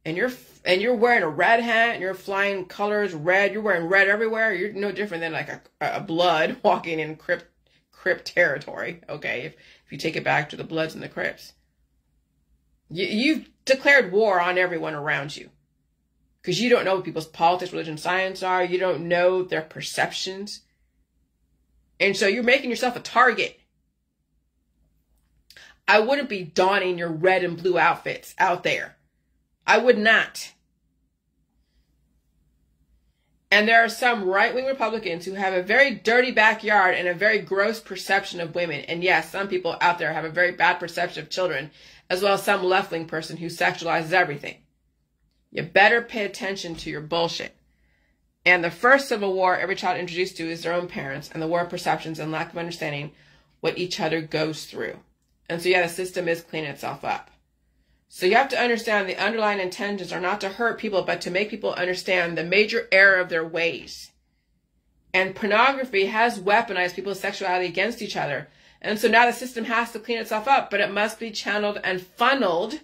and you're wearing a red hat and you're flying colors red, you're wearing red everywhere, you're no different than like a blood walking in Crip territory, okay, if you take it back to the Bloods and the Crips. You've declared war on everyone around you because you don't know what people's politics, religion, science are. You don't know their perceptions. And so you're making yourself a target. I wouldn't be donning your red and blue outfits out there. I would not. And there are some right-wing Republicans who have a very dirty backyard and a very gross perception of women. And yes, some people out there have a very bad perception of children, as well as some left-wing person who sexualizes everything. You better pay attention to your bullshit. And the first civil war every child introduced to is their own parents, and the war of perceptions and lack of understanding what each other goes through. And so yeah, the system is cleaning itself up. So you have to understand the underlying intentions are not to hurt people, but to make people understand the major error of their ways. And pornography has weaponized people's sexuality against each other. And so now the system has to clean itself up, but it must be channeled and funneled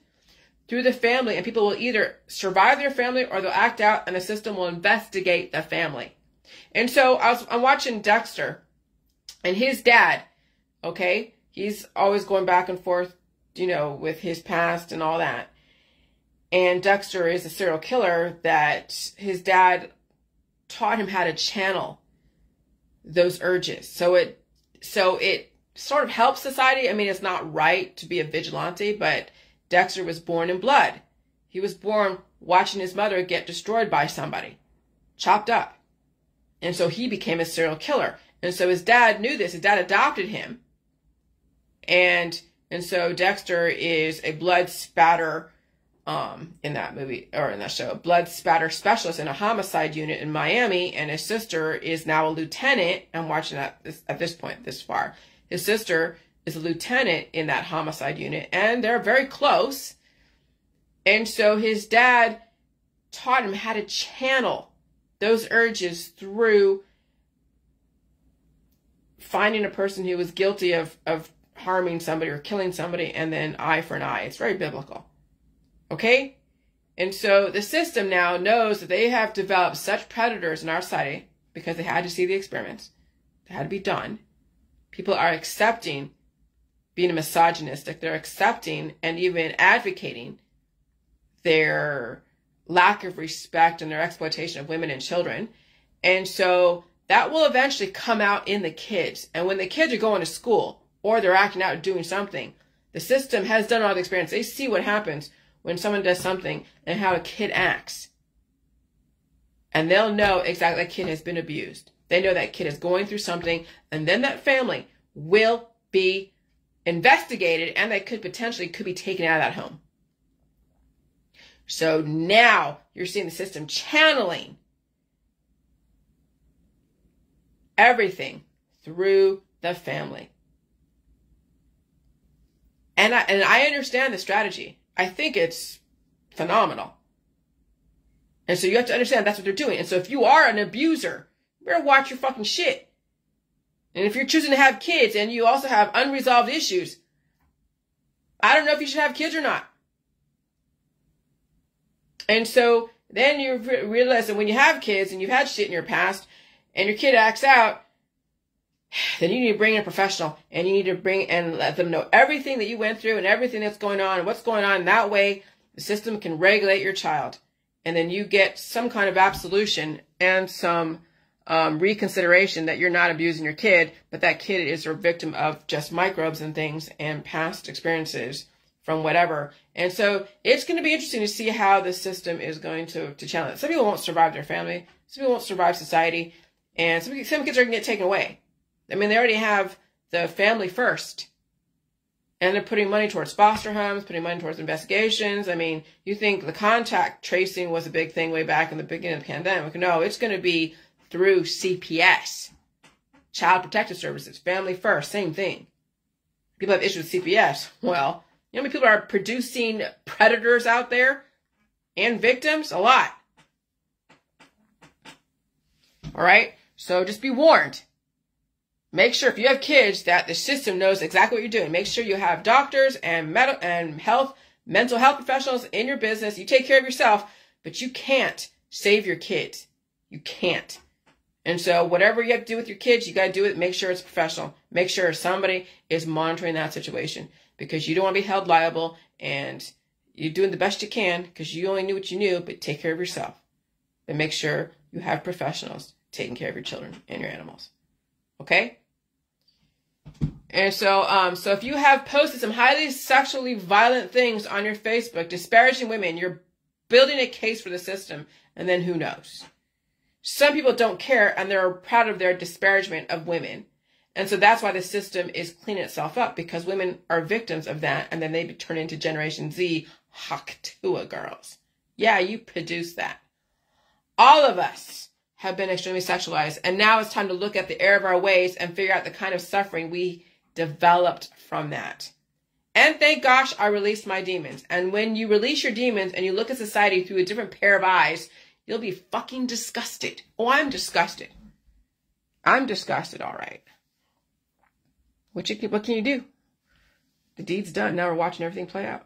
through the family. And people will either survive their family or they'll act out and the system will investigate the family. And so I'm watching Dexter and his dad, okay? He's always going back and forth, with his past and all that. And Dexter is a serial killer that his dad taught him how to channel those urges. So it sort of helps society. I mean, it's not right to be a vigilante, but Dexter was born in blood. He was born watching his mother get destroyed by somebody, chopped up. And so he became a serial killer. And so his dad knew this. His dad adopted him. And so Dexter is a blood spatter, in that movie, or in that show, blood spatter specialist in a homicide unit in Miami. And his sister is now a lieutenant. I'm watching that at this point, this far. His sister is a lieutenant in that homicide unit, and they're very close. And so his dad taught him how to channel those urges through finding a person who was guilty of harming somebody or killing somebody, and then eye for an eye. It's very biblical. Okay? And so the system now knows that they have developed such predators in our society, because they had to see the experiments, that had to be done. People are accepting being misogynistic. They're accepting and even advocating their lack of respect and their exploitation of women and children. And so that will eventually come out in the kids. And when the kids are going to school or they're acting out doing something, the system has done all the experience. They see what happens when someone does something and how a kid acts. And they'll know exactly that kid has been abused. They know that kid is going through something, and then that family will be investigated, and they could potentially be taken out of that home. So now you're seeing the system channeling everything through the family. And I understand the strategy. I think it's phenomenal. And so you have to understand that's what they're doing. And so if you are an abuser, you better watch your fucking shit. And if you're choosing to have kids and you also have unresolved issues, I don't know if you should have kids or not. And so then you realize that when you have kids and you've had shit in your past and your kid acts out, then you need to bring in a professional, and you need to bring and let them know everything that you went through and everything that's going on and what's going on. That way the system can regulate your child. And then you get some kind of absolution and some reconsideration that you're not abusing your kid, but that kid is a victim of just microbes and things and past experiences from whatever. And so it's going to be interesting to see how the system is going to challenge it. Some people won't survive their family. Some people won't survive society. And some kids are going to get taken away. I mean, they already have the family first. And they're putting money towards foster homes, putting money towards investigations. I mean, you think the contact tracing was a big thing way back in the beginning of the pandemic. No, it's going to be through CPS, Child Protective Services, Family First, same thing. People have issues with CPS. Well, you know how many people are producing predators out there and victims? A lot. All right? So just be warned. Make sure if you have kids that the system knows exactly what you're doing. Make sure you have doctors and mental health professionals in your business. You take care of yourself, but you can't save your kids. You can't. And so whatever you have to do with your kids, you got to do it. Make sure it's professional. Make sure somebody is monitoring that situation, because you don't want to be held liable, and you're doing the best you can because you only knew what you knew, but take care of yourself. And make sure you have professionals taking care of your children and your animals. Okay? And so, so if you have posted some highly sexually violent things on your Facebook, disparaging women, you're building a case for the system, and then who knows? Some people don't care, and they're proud of their disparagement of women. And so that's why the system is cleaning itself up, because women are victims of that, and then they turn into Generation Z Haktua girls. Yeah, you produce that. All of us have been extremely sexualized, and now it's time to look at the error of our ways and figure out the kind of suffering we developed from that. And thank gosh I released my demons. And when you release your demons and you look at society through a different pair of eyes, you'll be fucking disgusted. Oh, I'm disgusted. I'm disgusted, all right. What can you do? The deed's done. Now we're watching everything play out.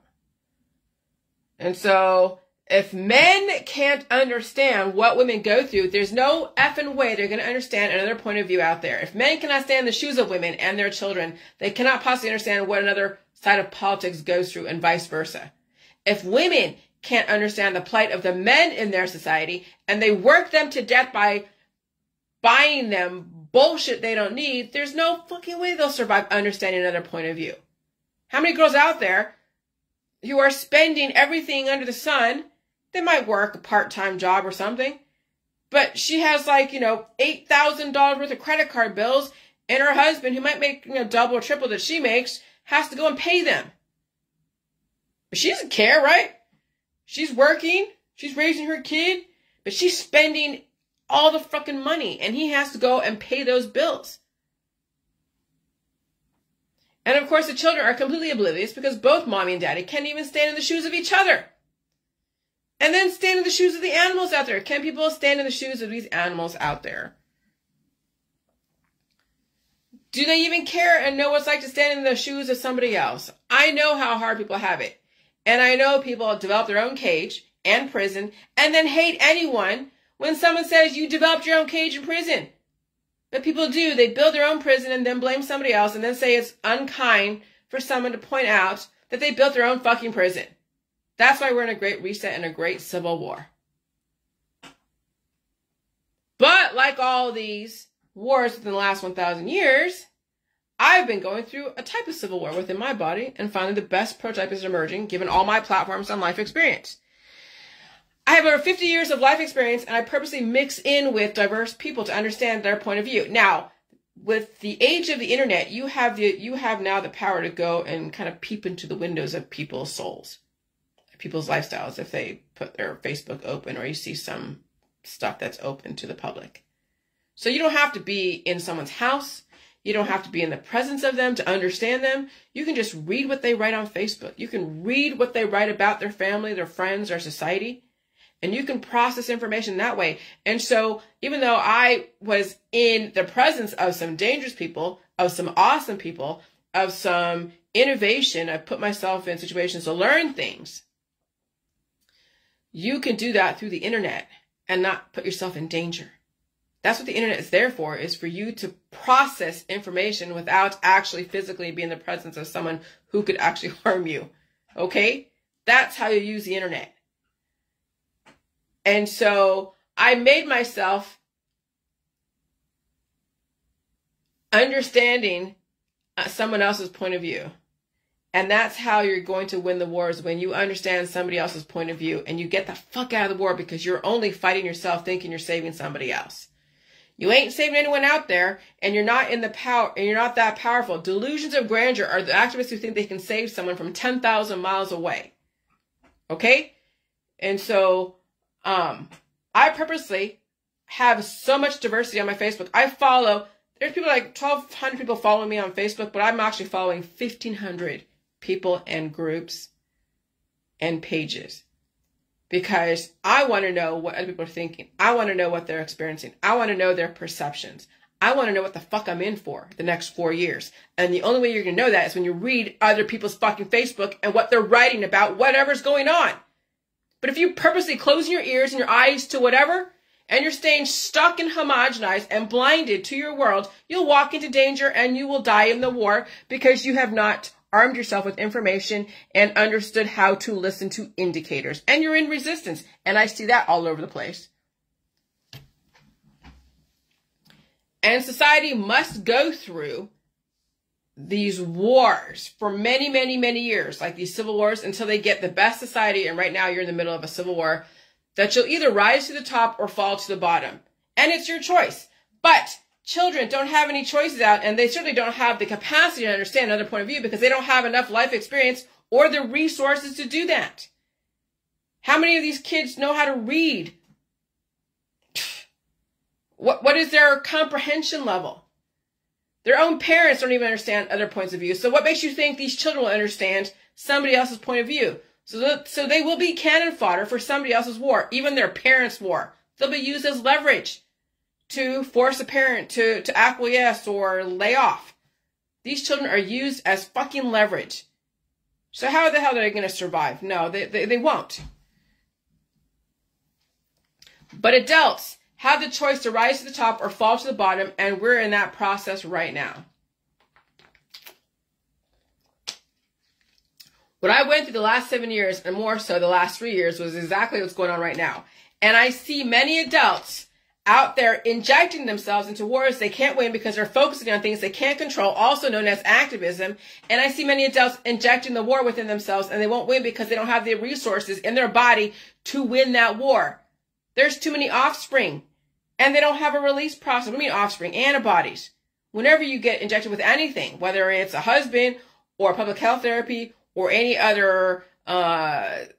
And so if men can't understand what women go through, there's no effing way they're going to understand another point of view out there. If men cannot stand the shoes of women and their children, they cannot possibly understand what another side of politics goes through, and vice versa. If women can't understand the plight of the men in their society, and they work them to death by buying them bullshit they don't need, there's no fucking way they'll survive understanding another point of view. How many girls out there who are spending everything under the sun? They might work a part-time job or something, but she has $8,000 worth of credit card bills, and her husband, who might make double or triple that she makes, has to go and pay them. But she doesn't care, right? She's working, she's raising her kid, but she's spending all the fucking money, and he has to go and pay those bills. And of course the children are completely oblivious, because both mommy and daddy can't even stand in the shoes of each other. And then stand in the shoes of the animals out there. Can people stand in the shoes of these animals out there? Do they even care and know what it's like to stand in the shoes of somebody else? I know how hard people have it. And I know people develop their own cage and prison and then hate anyone when someone says you developed your own cage in prison. But people do. They build their own prison and then blame somebody else and then say it's unkind for someone to point out that they built their own fucking prison. That's why we're in a great reset and a great civil war. But like all these wars within the last 1,000 years, I've been going through a type of civil war within my body, and finally the best prototype is emerging given all my platforms on life experience. I have over 50 years of life experience, and I purposely mix in with diverse people to understand their point of view. Now, with the age of the internet, you have now the power to go and kind of peep into the windows of people's souls, people's lifestyles, if they put their Facebook open or you see some stuff that's open to the public. So you don't have to be in someone's house. You don't have to be in the presence of them to understand them. You can just read what they write on Facebook. You can read what they write about their family, their friends, their society, and you can process information that way. And so even though I was in the presence of some dangerous people, of some awesome people, of some innovation, I put myself in situations to learn things. You can do that through the internet and not put yourself in danger. That's what the internet is there for, is for you to process information without actually physically being in the presence of someone who could actually harm you. Okay? That's how you use the internet. And so I made myself understanding someone else's point of view. And that's how you're going to win the wars, when you understand somebody else's point of view and you get the fuck out of the war, because you're only fighting yourself thinking you're saving somebody else. You ain't saving anyone out there, and you're not in the power, and you're not that powerful. Delusions of grandeur are the activists who think they can save someone from 10,000 miles away. Okay? And so, I purposely have so much diversity on my Facebook. There's people like 1,200 people following me on Facebook, but I'm actually following 1,500 people and groups and pages. Because I want to know what other people are thinking. I want to know what they're experiencing. I want to know their perceptions. I want to know what the fuck I'm in for the next 4 years. And the only way you're going to know that is when you read other people's fucking Facebook and what they're writing about whatever's going on. But if you purposely close your ears and your eyes to whatever, and you're staying stuck and homogenized and blinded to your world, you'll walk into danger and you will die in the war, because you have not armed yourself with information and understood how to listen to indicators. And you're in resistance. And I see that all over the place. And society must go through these wars for many, many, many years, like these civil wars, until they get the best society. And right now you're in the middle of a civil war that you'll either rise to the top or fall to the bottom. And it's your choice. But children don't have any choices out, and they certainly don't have the capacity to understand another point of view because they don't have enough life experience or the resources to do that. How many of these kids know how to read? What is their comprehension level? Their own parents don't even understand other points of view. So what makes you think these children will understand somebody else's point of view? So they will be cannon fodder for somebody else's war, even their parents' war. They'll be used as leverage to force a parent to acquiesce or lay off. These children are used as fucking leverage. So how the hell are they going to survive? No, they won't. But adults have the choice to rise to the top or fall to the bottom, and we're in that process right now. What I went through the last 7 years, and more so the last 3 years, was exactly what's going on right now. And I see many adults out there injecting themselves into wars they can't win because they're focusing on things they can't control, also known as activism. And I see many adults injecting the war within themselves, and they won't win because they don't have the resources in their body to win that war. There's too many offspring, and they don't have a release process. What do you mean offspring? Antibodies. Whenever you get injected with anything, whether it's a husband or public health therapy or any other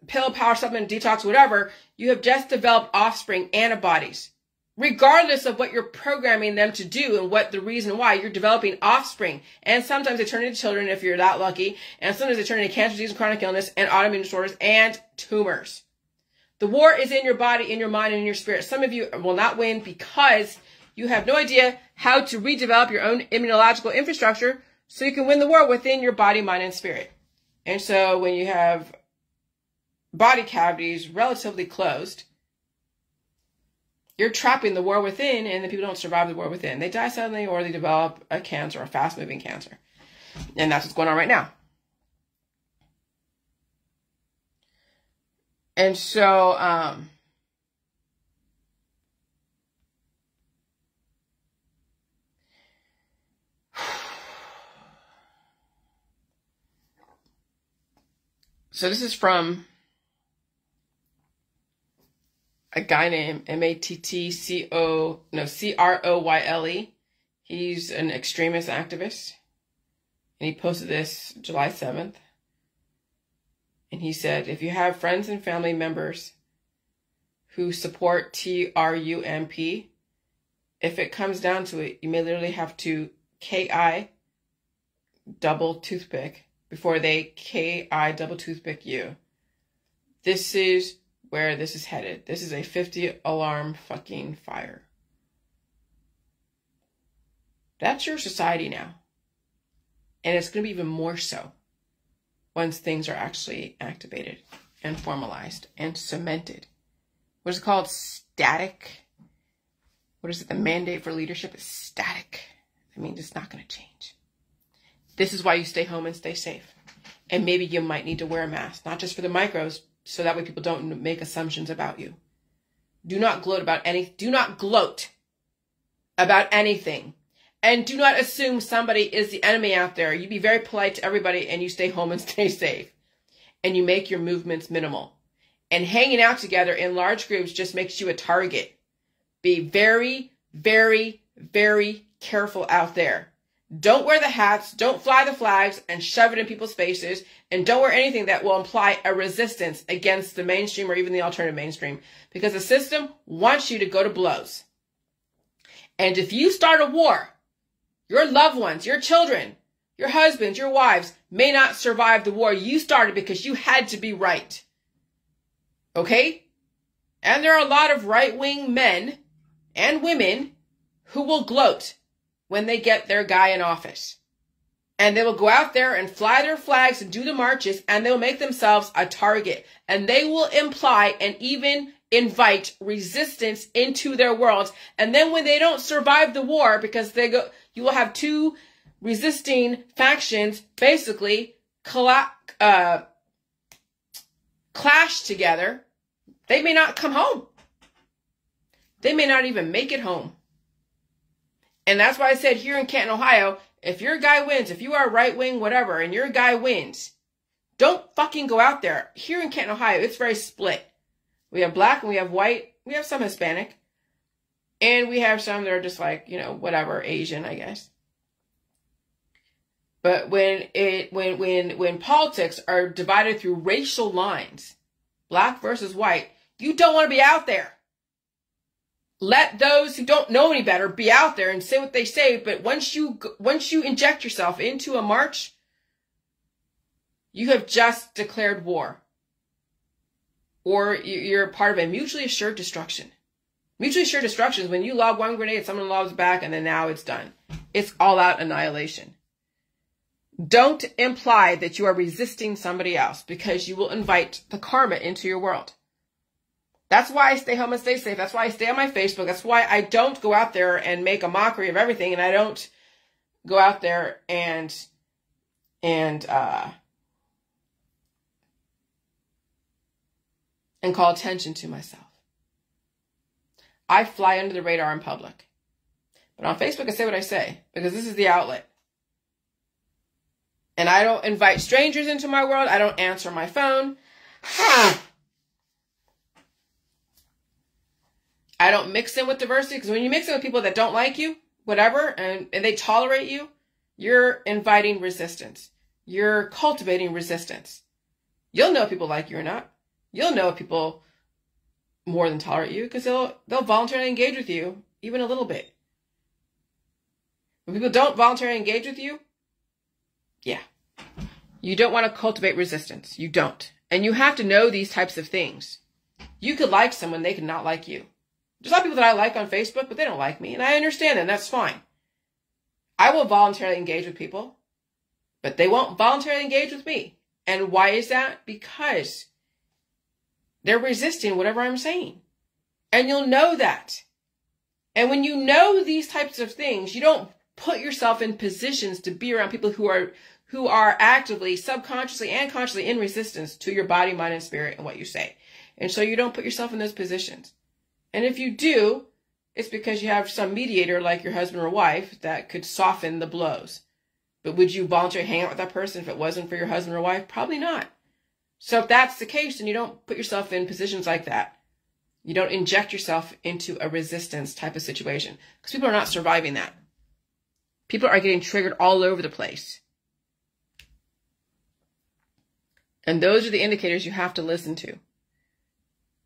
pill, power, supplement, detox, whatever, you have just developed offspring antibodies. Regardless of what you're programming them to do and what the reason why, you're developing offspring. And sometimes they turn into children if you're that lucky. And sometimes they turn into cancer, disease, and chronic illness, and autoimmune disorders, and tumors. The war is in your body, in your mind, and in your spirit. Some of you will not win because you have no idea how to redevelop your own immunological infrastructure so you can win the war within your body, mind, and spirit. And so when you have body cavities relatively closed, you're trapping the war within, and the people don't survive the war within. They die suddenly, or they develop a cancer, a fast-moving cancer. And that's what's going on right now. And so, so this is from a guy named Croyle. He's an extremist activist. And he posted this July 7th. And he said, if you have friends and family members who support Trump, if it comes down to it, you may literally have to KI double toothpick before they KI double toothpick you. This is where this is headed. This is a 50 alarm fucking fire. That's your society now. And it's going to be even more so once things are actually activated and formalized and cemented. What is it called? Static. What is it? The mandate for leadership is static. That means it's not going to change. This is why you stay home and stay safe. And maybe you might need to wear a mask, not just for the micros, so that way people don't make assumptions about you. Do not gloat about anything. And do not assume somebody is the enemy out there. You be very polite to everybody and you stay home and stay safe. And you make your movements minimal. And hanging out together in large groups just makes you a target. Be very, very, very careful out there. Don't wear the hats, don't fly the flags and shove it in people's faces, and don't wear anything that will imply a resistance against the mainstream or even the alternative mainstream, because the system wants you to go to blows. And if you start a war, your loved ones, your children, your husbands, your wives may not survive the war you started because you had to be right. Okay? And there are a lot of right-wing men and women who will gloat when they get their guy in office. And they will go out there and fly their flags and do the marches, and they will make themselves a target. And they will imply and even invite resistance into their worlds. And then when they don't survive the war, because you will have two resisting factions basically clash together. They may not come home. They may not even make it home. And that's why I said here in Canton, Ohio, if your guy wins, if you are right wing, whatever, and your guy wins, don't fucking go out there. Here in Canton, Ohio, it's very split. We have black and we have white. We have some Hispanic. And we have some that are just like, whatever, Asian, I guess. But when politics are divided through racial lines, black versus white, you don't want to be out there. Let those who don't know any better be out there and say what they say. But once you inject yourself into a march, you have just declared war. Or you're part of a mutually assured destruction. Mutually assured destruction is when you lob one grenade, someone lobs back, and then now it's done. It's all-out annihilation. Don't imply that you are resisting somebody else, because you will invite the karma into your world. That's why I stay home and stay safe. That's why I stay on my Facebook. That's why I don't go out there and make a mockery of everything. And I don't go out there and call attention to myself. I fly under the radar in public. But on Facebook, I say what I say, because this is the outlet. And I don't invite strangers into my world. I don't answer my phone. I don't mix in with diversity, because when you mix in with people that don't like you, whatever, and they tolerate you, you're inviting resistance. You're cultivating resistance. You'll know if people like you or not. You'll know if people more than tolerate you, because they'll voluntarily engage with you, even a little bit. When people don't voluntarily engage with you, yeah. You don't want to cultivate resistance. You don't. And you have to know these types of things. You could like someone, they could not like you. There's a lot of people that I like on Facebook, but they don't like me. And I understand that, and that's fine. I will voluntarily engage with people, but they won't voluntarily engage with me. And why is that? Because they're resisting whatever I'm saying. And you'll know that. And when you know these types of things, you don't put yourself in positions to be around people who are actively, subconsciously, and consciously in resistance to your body, mind, and spirit and what you say. And so you don't put yourself in those positions. And if you do, it's because you have some mediator like your husband or wife that could soften the blows. But would you voluntarily hang out with that person if it wasn't for your husband or wife? Probably not. So if that's the case, then you don't put yourself in positions like that. You don't inject yourself into a resistance type of situation, because people are not surviving that. People are getting triggered all over the place. And those are the indicators you have to listen to.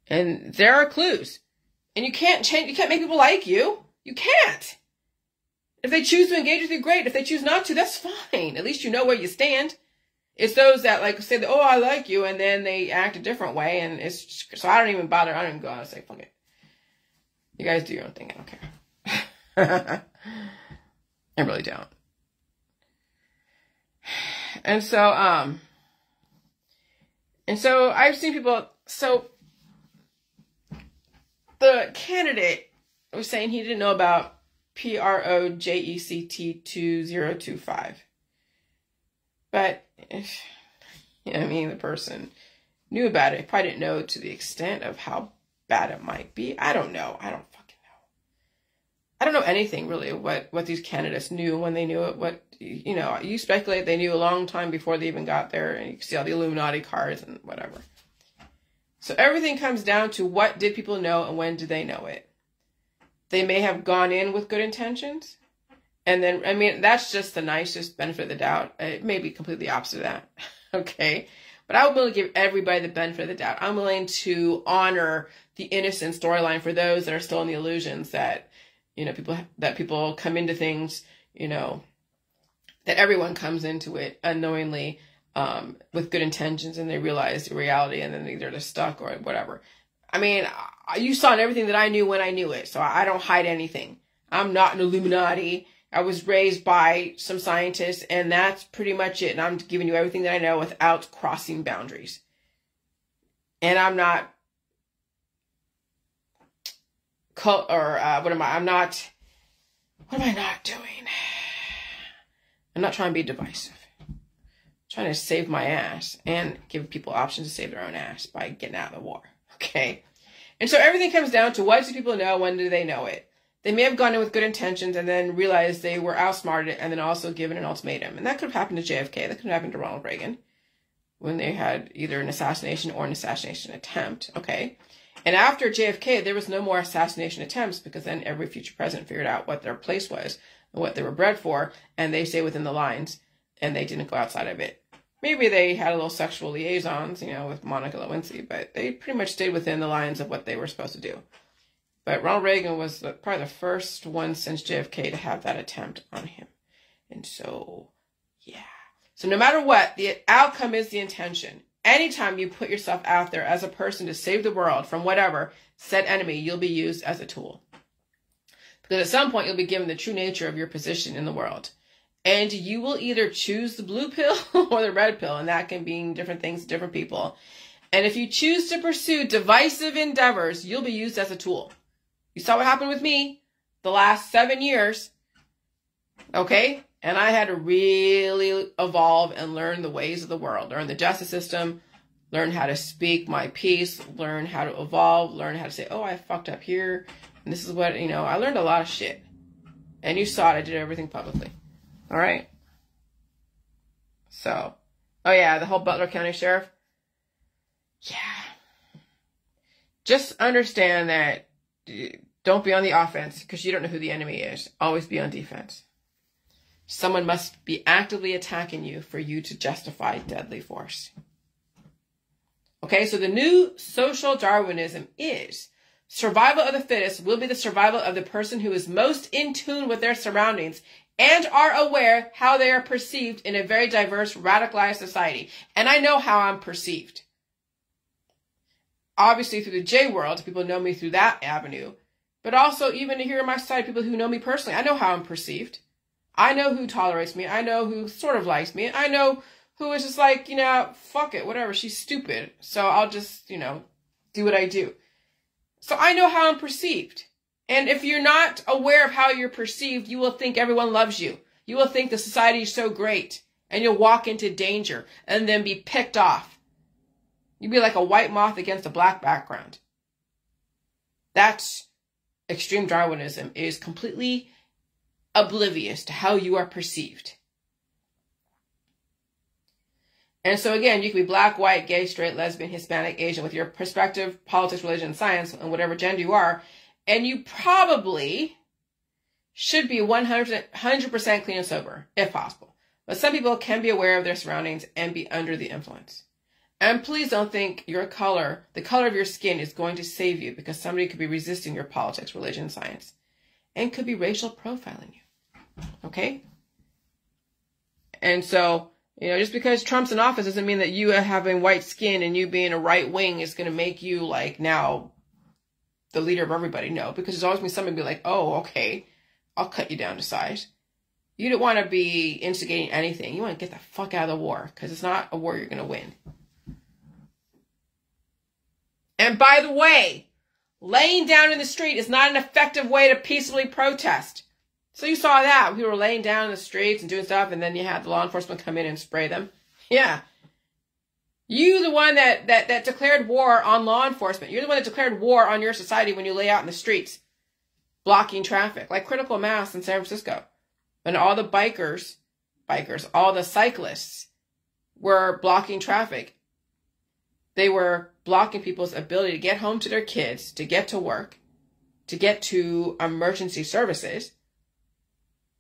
And there are clues. And you can't change, you can't make people like you. You can't. If they choose to engage with you, great. If they choose not to, that's fine. At least you know where you stand. It's those that like say, that, oh, I like you, and then they act a different way, and it's just, so I don't even bother. I don't even go out and say, fuck it. You guys do your own thing. I don't care. I really don't. And so I've seen people. So the candidate was saying he didn't know about PROJECT 2025, but. Yeah, I mean, the person knew about it. Probably didn't know to the extent of how bad it might be. I don't know. I don't fucking know. I don't know anything really what these candidates knew when they knew it. What, you know, you speculate they knew a long time before they even got there, and you can see all the Illuminati cards and whatever. So everything comes down to what did people know and when did they know it? They may have gone in with good intentions. And then, I mean, that's just the nicest benefit of the doubt. It may be completely opposite of that. Okay. But I'm willing to give everybody the benefit of the doubt. I'm willing to honor the innocent storyline for those that are still in the illusions that, you know, people come into things, you know, that everyone comes into it unknowingly, with good intentions, and they realize the reality, and then either they're stuck or whatever. I mean, you saw everything that I knew when I knew it. So I don't hide anything. I'm not an Illuminati. I was raised by some scientists, and that's pretty much it. And I'm giving you everything that I know without crossing boundaries. And I'm not, what am I not doing? I'm not trying to be divisive. I'm trying to save my ass and give people options to save their own ass by getting out of the war. Okay? And so everything comes down to what do people know, when do they know it? They may have gone in with good intentions and then realized they were outsmarted and then also given an ultimatum. And that could have happened to JFK. That could have happened to Ronald Reagan when they had either an assassination or an assassination attempt. Okay. And after JFK, there was no more assassination attempts, because then every future president figured out what their place was and what they were bred for. And they stayed within the lines and they didn't go outside of it. Maybe they had a little sexual liaisons, you know, with Monica Lewinsky, but they pretty much stayed within the lines of what they were supposed to do. But Ronald Reagan was probably the first one since JFK to have that attempt on him. And so, yeah. So no matter what, the outcome is the intention. Anytime you put yourself out there as a person to save the world from whatever said enemy, you'll be used as a tool. Because at some point, you'll be given the true nature of your position in the world. And you will either choose the blue pill or the red pill. And that can mean different things to different people. And if you choose to pursue divisive endeavors, you'll be used as a tool. You saw what happened with me the last 7 years, okay? And I had to really evolve and learn the ways of the world, learn the justice system, learn how to speak my piece, learn how to evolve, learn how to say, oh, I fucked up here. And this is what, you know, I learned a lot of shit. And you saw it, I did everything publicly. All right? So, oh yeah, the whole Butler County Sheriff. Yeah. Just understand that. Don't be on the offense because you don't know who the enemy is. Always be on defense. Someone must be actively attacking you for you to justify deadly force. Okay, so the new social Darwinism is survival of the fittest will be the survival of the person who is most in tune with their surroundings and are aware how they are perceived in a very diverse, radicalized society. And I know how I'm perceived. Obviously, through the J world, people know me through that avenue. But also, even here on my side, people who know me personally, I know how I'm perceived. I know who tolerates me. I know who sort of likes me. I know who is just like, you know, fuck it, whatever. She's stupid. So I'll just, you know, do what I do. So I know how I'm perceived. And if you're not aware of how you're perceived, you will think everyone loves you. You will think the society is so great. And you'll walk into danger and then be picked off. You'll be like a white moth against a black background. That's extreme Darwinism. It is completely oblivious to how you are perceived. And so again, you can be black, white, gay, straight, lesbian, Hispanic, Asian, with your perspective, politics, religion, science, and whatever gender you are. And you probably should be 100% clean and sober, if possible. But some people can be aware of their surroundings and be under the influence. And please don't think your color, the color of your skin, is going to save you, because somebody could be resisting your politics, religion, science, and could be racial profiling you. Okay? And so, just because Trump's in office doesn't mean that you having white skin and you being a right wing is going to make you like now the leader of everybody. No, because there's always been somebody be like, oh, okay, I'll cut you down to size. You don't want to be instigating anything. You want to get the fuck out of the war, because it's not a war you're going to win. And by the way, laying down in the street is not an effective way to peacefully protest. So you saw that. People were laying down in the streets and doing stuff, and then you had the law enforcement come in and spray them. Yeah. You, the one that declared war on law enforcement. You're the one that declared war on your society when you lay out in the streets, blocking traffic, like critical mass in San Francisco. And all the bikers, all the cyclists were blocking traffic. They were blocking people's ability to get home to their kids, to get to work, to get to emergency services.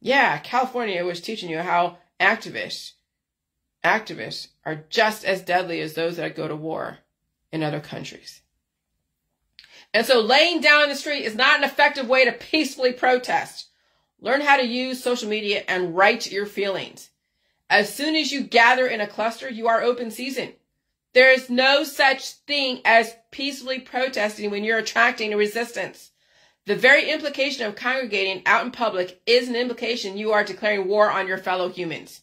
Yeah, California was teaching you how activists are just as deadly as those that go to war in other countries. And so laying down in the street is not an effective way to peacefully protest. Learn how to use social media and write your feelings. As soon as you gather in a cluster, you are open season. There is no such thing as peacefully protesting when you're attracting a resistance. The very implication of congregating out in public is an implication you are declaring war on your fellow humans.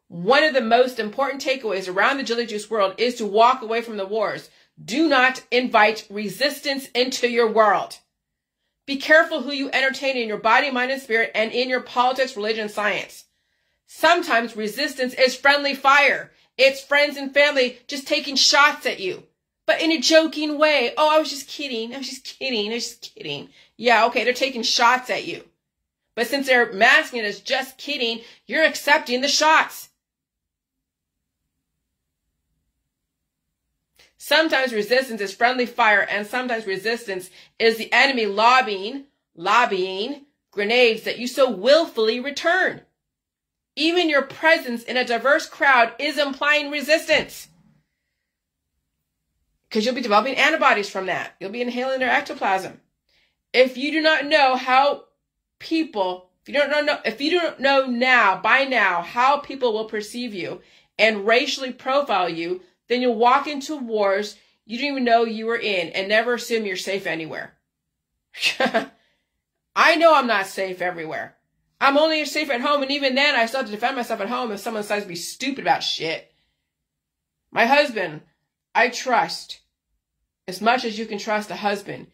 One of the most important takeaways around the Jilly Juice world is to walk away from the wars. Do not invite resistance into your world. Be careful who you entertain in your body, mind, and spirit, and in your politics, religion, and science. Sometimes resistance is friendly fire. It's friends and family just taking shots at you, but in a joking way. Oh, I was just kidding. Yeah, okay, they're taking shots at you. But since they're masking it as just kidding, you're accepting the shots. Sometimes resistance is friendly fire, and sometimes resistance is the enemy lobbying grenades that you so willfully return. Even your presence in a diverse crowd is implying resistance, because you'll be developing antibodies from that. You'll be inhaling their ectoplasm. If you do not know how people, if you don't know now, by now, how people will perceive you and racially profile you, then you'll walk into wars you didn't even know you were in, and never assume you're safe anywhere. I know I'm not safe everywhere. I'm only safe at home, and even then, I still have to defend myself at home if someone decides to be stupid about shit. My husband, I trust as much as you can trust a husband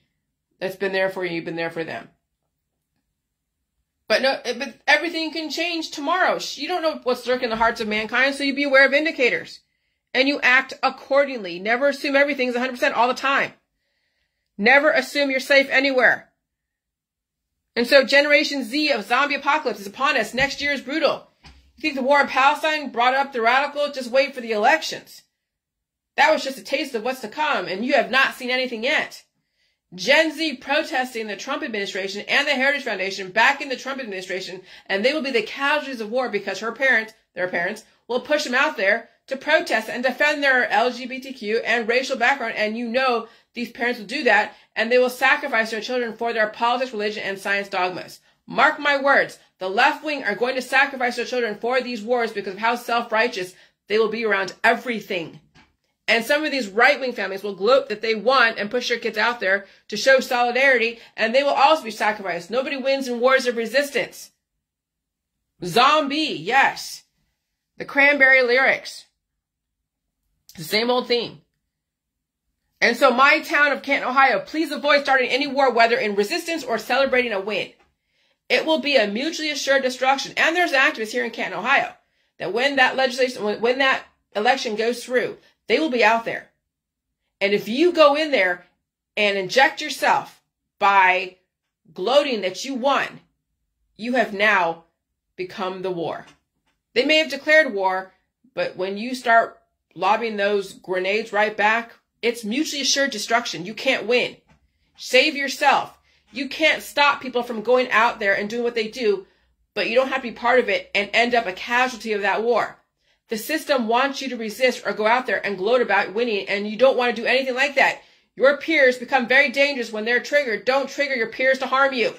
that's been there for you, you've been there for them. But everything can change tomorrow. You don't know what's lurking in the hearts of mankind, so you be aware of indicators. And you act accordingly. Never assume everything is 100% all the time. Never assume you're safe anywhere. And so Generation Z of zombie apocalypse is upon us. Next year is brutal. You think the war in Palestine brought up the radical? Just wait for the elections. That was just a taste of what's to come, and you have not seen anything yet. Gen Z protesting the Trump administration and the Heritage Foundation back in the Trump administration, and they will be the casualties of war because their parents, will push them out there to protest and defend their LGBTQ and racial background, and you know these parents will do that, and they will sacrifice their children for their politics, religion, and science dogmas. Mark my words, the left wing are going to sacrifice their children for these wars because of how self-righteous they will be around everything. And some of these right-wing families will gloat that they won and push their kids out there to show solidarity, and they will also be sacrificed. Nobody wins in wars of resistance. Zombie, yes. The Cranberry Lyrics. The same old theme. And so my town of Canton, Ohio, please avoid starting any war, whether in resistance or celebrating a win. It will be a mutually assured destruction. And there's activists here in Canton, Ohio, that when that legislation, when that election goes through, they will be out there. And if you go in there and inject yourself by gloating that you won, you have now become the war. They may have declared war, but when you start lobbing those grenades right back, it's mutually assured destruction. You can't win. Save yourself. You can't stop people from going out there and doing what they do, but you don't have to be part of it and end up a casualty of that war. The system wants you to resist or go out there and gloat about winning, and you don't want to do anything like that. Your peers become very dangerous when they're triggered. Don't trigger your peers to harm you.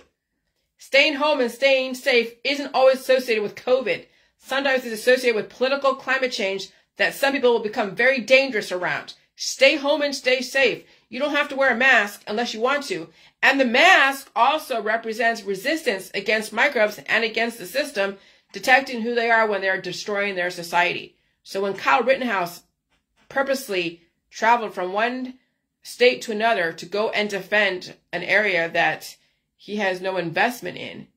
Staying home and staying safe isn't always associated with COVID. Sometimes it's associated with political climate change that some people will become very dangerous around. Stay home and stay safe. You don't have to wear a mask unless you want to. And the mask also represents resistance against microbes and against the system, detecting who they are when they're destroying their society. So when Kyle Rittenhouse purposely traveled from one state to another to go and defend an area that he has no investment in,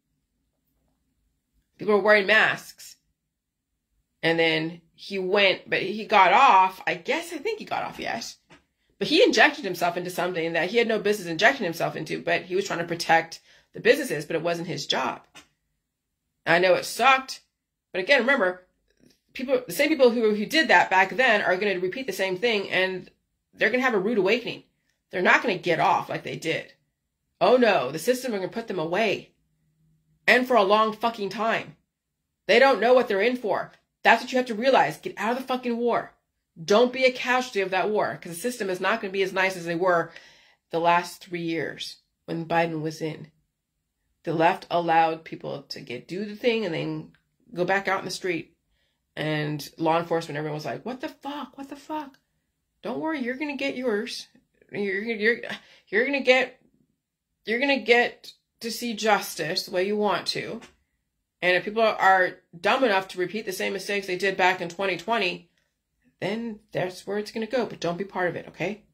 people were wearing masks. And then he went, but he got off. I think he got off, yes. But he injected himself into something that he had no business injecting himself into, but he was trying to protect the businesses, but it wasn't his job. I know it sucked, but again, remember, the same people who did that back then are going to repeat the same thing, and they're going to have a rude awakening. They're not going to get off like they did. Oh no, the system are going to put them away. And for a long fucking time. They don't know what they're in for. That's what you have to realize. Get out of the fucking war. Don't be a casualty of that war, because the system is not going to be as nice as they were the last 3 years when Biden was in. The left allowed people to do the thing and then go back out in the street. And law enforcement, everyone was like, what the fuck? What the fuck? Don't worry, you're going to get yours. You're going to get to see justice the way you want to. And if people are dumb enough to repeat the same mistakes they did back in 2020, then that's where it's going to go. But don't be part of it, okay?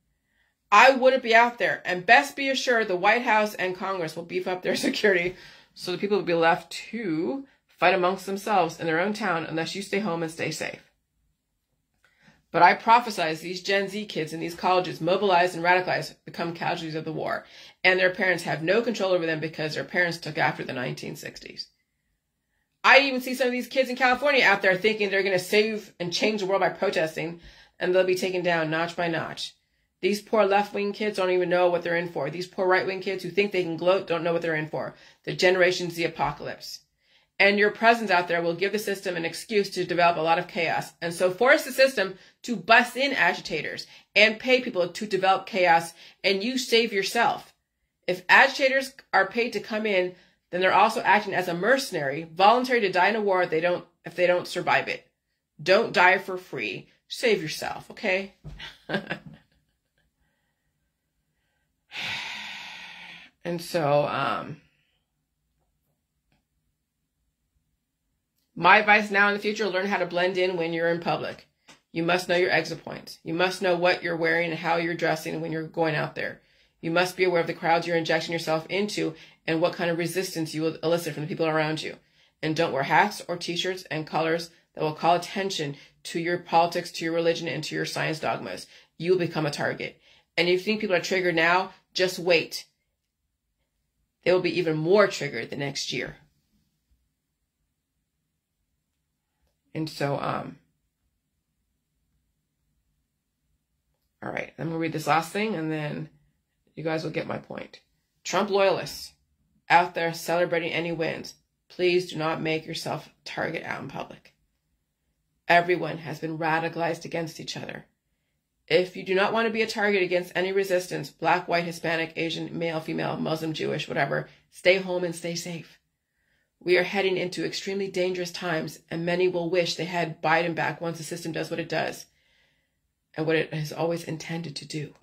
I wouldn't be out there. And best be assured the White House and Congress will beef up their security so the people will be left to fight amongst themselves in their own town unless you stay home and stay safe. But I prophesize these Gen Z kids in these colleges, mobilized and radicalized, become casualties of the war. And their parents have no control over them because their parents took after the 1960s. I even see some of these kids in California out there thinking they're going to save and change the world by protesting, and they'll be taken down notch by notch. These poor left-wing kids don't even know what they're in for. These poor right-wing kids who think they can gloat don't know what they're in for. The Generation Z apocalypse. And your presence out there will give the system an excuse to develop a lot of chaos. And so force the system to bust in agitators and pay people to develop chaos, and you save yourself. If agitators are paid to come in, then they're also acting as a mercenary, voluntary to die in a war if they don't survive it. Don't die for free. Save yourself, okay? And so, my advice now in the future, learn how to blend in when you're in public. You must know your exit points. You must know what you're wearing and how you're dressing when you're going out there. You must be aware of the crowds you're injecting yourself into and what kind of resistance you will elicit from the people around you. And don't wear hats or t-shirts and colors that will call attention to your politics, to your religion, and to your science dogmas. You will become a target. And if you think people are triggered now, just wait. They will be even more triggered the next year. And so, all right, I'm going to read this last thing and then you guys will get my point. Trump loyalists out there celebrating any wins, please do not make yourself a target out in public. Everyone has been radicalized against each other. If you do not want to be a target against any resistance, black, white, Hispanic, Asian, male, female, Muslim, Jewish, whatever, stay home and stay safe. We are heading into extremely dangerous times, and many will wish they had Biden back once the system does what it does and what it has always intended to do.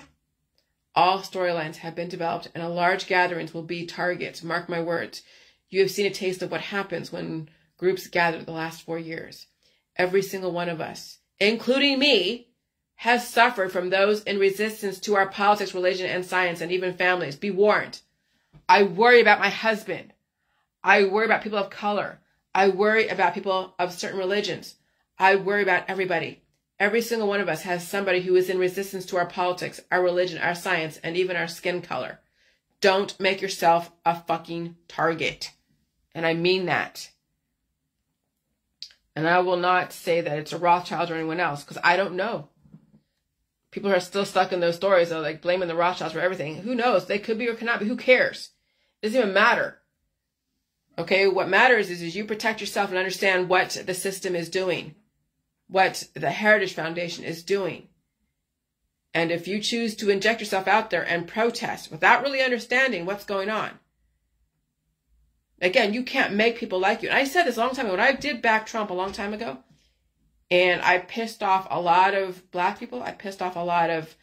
All storylines have been developed, and large gatherings will be targets. Mark my words. You have seen a taste of what happens when groups gather the last 4 years. Every single one of us, including me, has suffered from those in resistance to our politics, religion, and science, and even families. Be warned. I worry about my husband. I worry about people of color. I worry about people of certain religions. I worry about everybody. Every single one of us has somebody who is in resistance to our politics, our religion, our science, and even our skin color. Don't make yourself a fucking target. And I mean that. And I will not say that it's a Rothschild or anyone else, because I don't know. People are still stuck in those stories of like blaming the Rothschilds for everything. Who knows? They could be or cannot be. Who cares? It doesn't even matter. Okay, what matters is you protect yourself and understand what the system is doing, what the Heritage Foundation is doing. And if you choose to inject yourself out there and protest without really understanding what's going on, again, you can't make people like you. And I said this a long time ago. When I did back Trump a long time ago, and I pissed off a lot of black people, I pissed off a lot of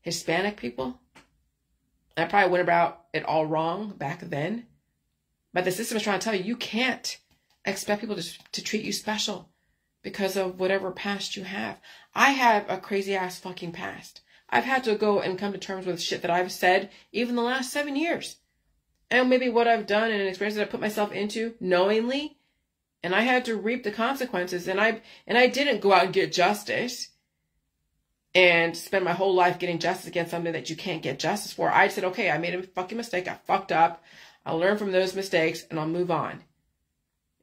Hispanic people. I probably went about it all wrong back then. But the system is trying to tell you, you can't expect people to treat you special because of whatever past you have. I have a crazy ass fucking past. I've had to go and come to terms with shit that I've said even the last 7 years. And maybe what I've done and an experience that I put myself into knowingly. And I had to reap the consequences. And I didn't go out and get justice and spend my whole life getting justice against something that you can't get justice for. I said, okay, I made a fucking mistake. I fucked up. I'll learn from those mistakes and I'll move on.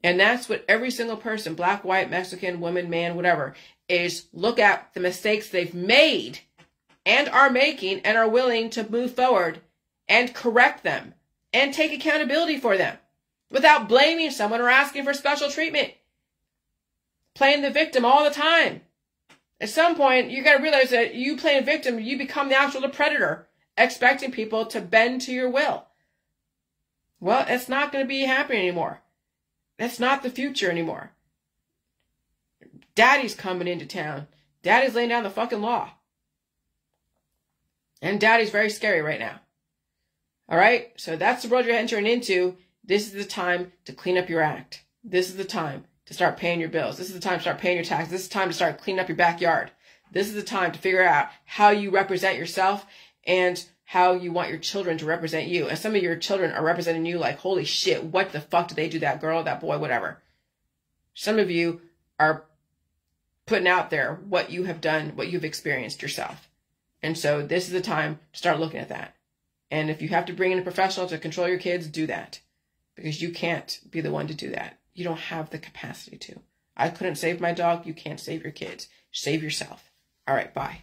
And that's what every single person, black, white, Mexican, woman, man, whatever, is look at the mistakes they've made and are making and are willing to move forward and correct them and take accountability for them without blaming someone or asking for special treatment. Playing the victim all the time. At some point, you got to realize that you playing victim, you become the actual predator, expecting people to bend to your will. Well, it's not going to be happening anymore. That's not the future anymore. Daddy's coming into town. Daddy's laying down the fucking law. And Daddy's very scary right now. All right? So that's the world you're entering into. This is the time to clean up your act. This is the time to start paying your bills. This is the time to start paying your taxes. This is the time to start cleaning up your backyard. This is the time to figure out how you represent yourself and how you want your children to represent you. And some of your children are representing you like, holy shit, what the fuck did they do, that girl, that boy, whatever. Some of you are putting out there what you have done, what you've experienced yourself. And so this is the time to start looking at that. And if you have to bring in a professional to control your kids, do that. Because you can't be the one to do that. You don't have the capacity to. I couldn't save my dog. You can't save your kids. Save yourself. All right, bye.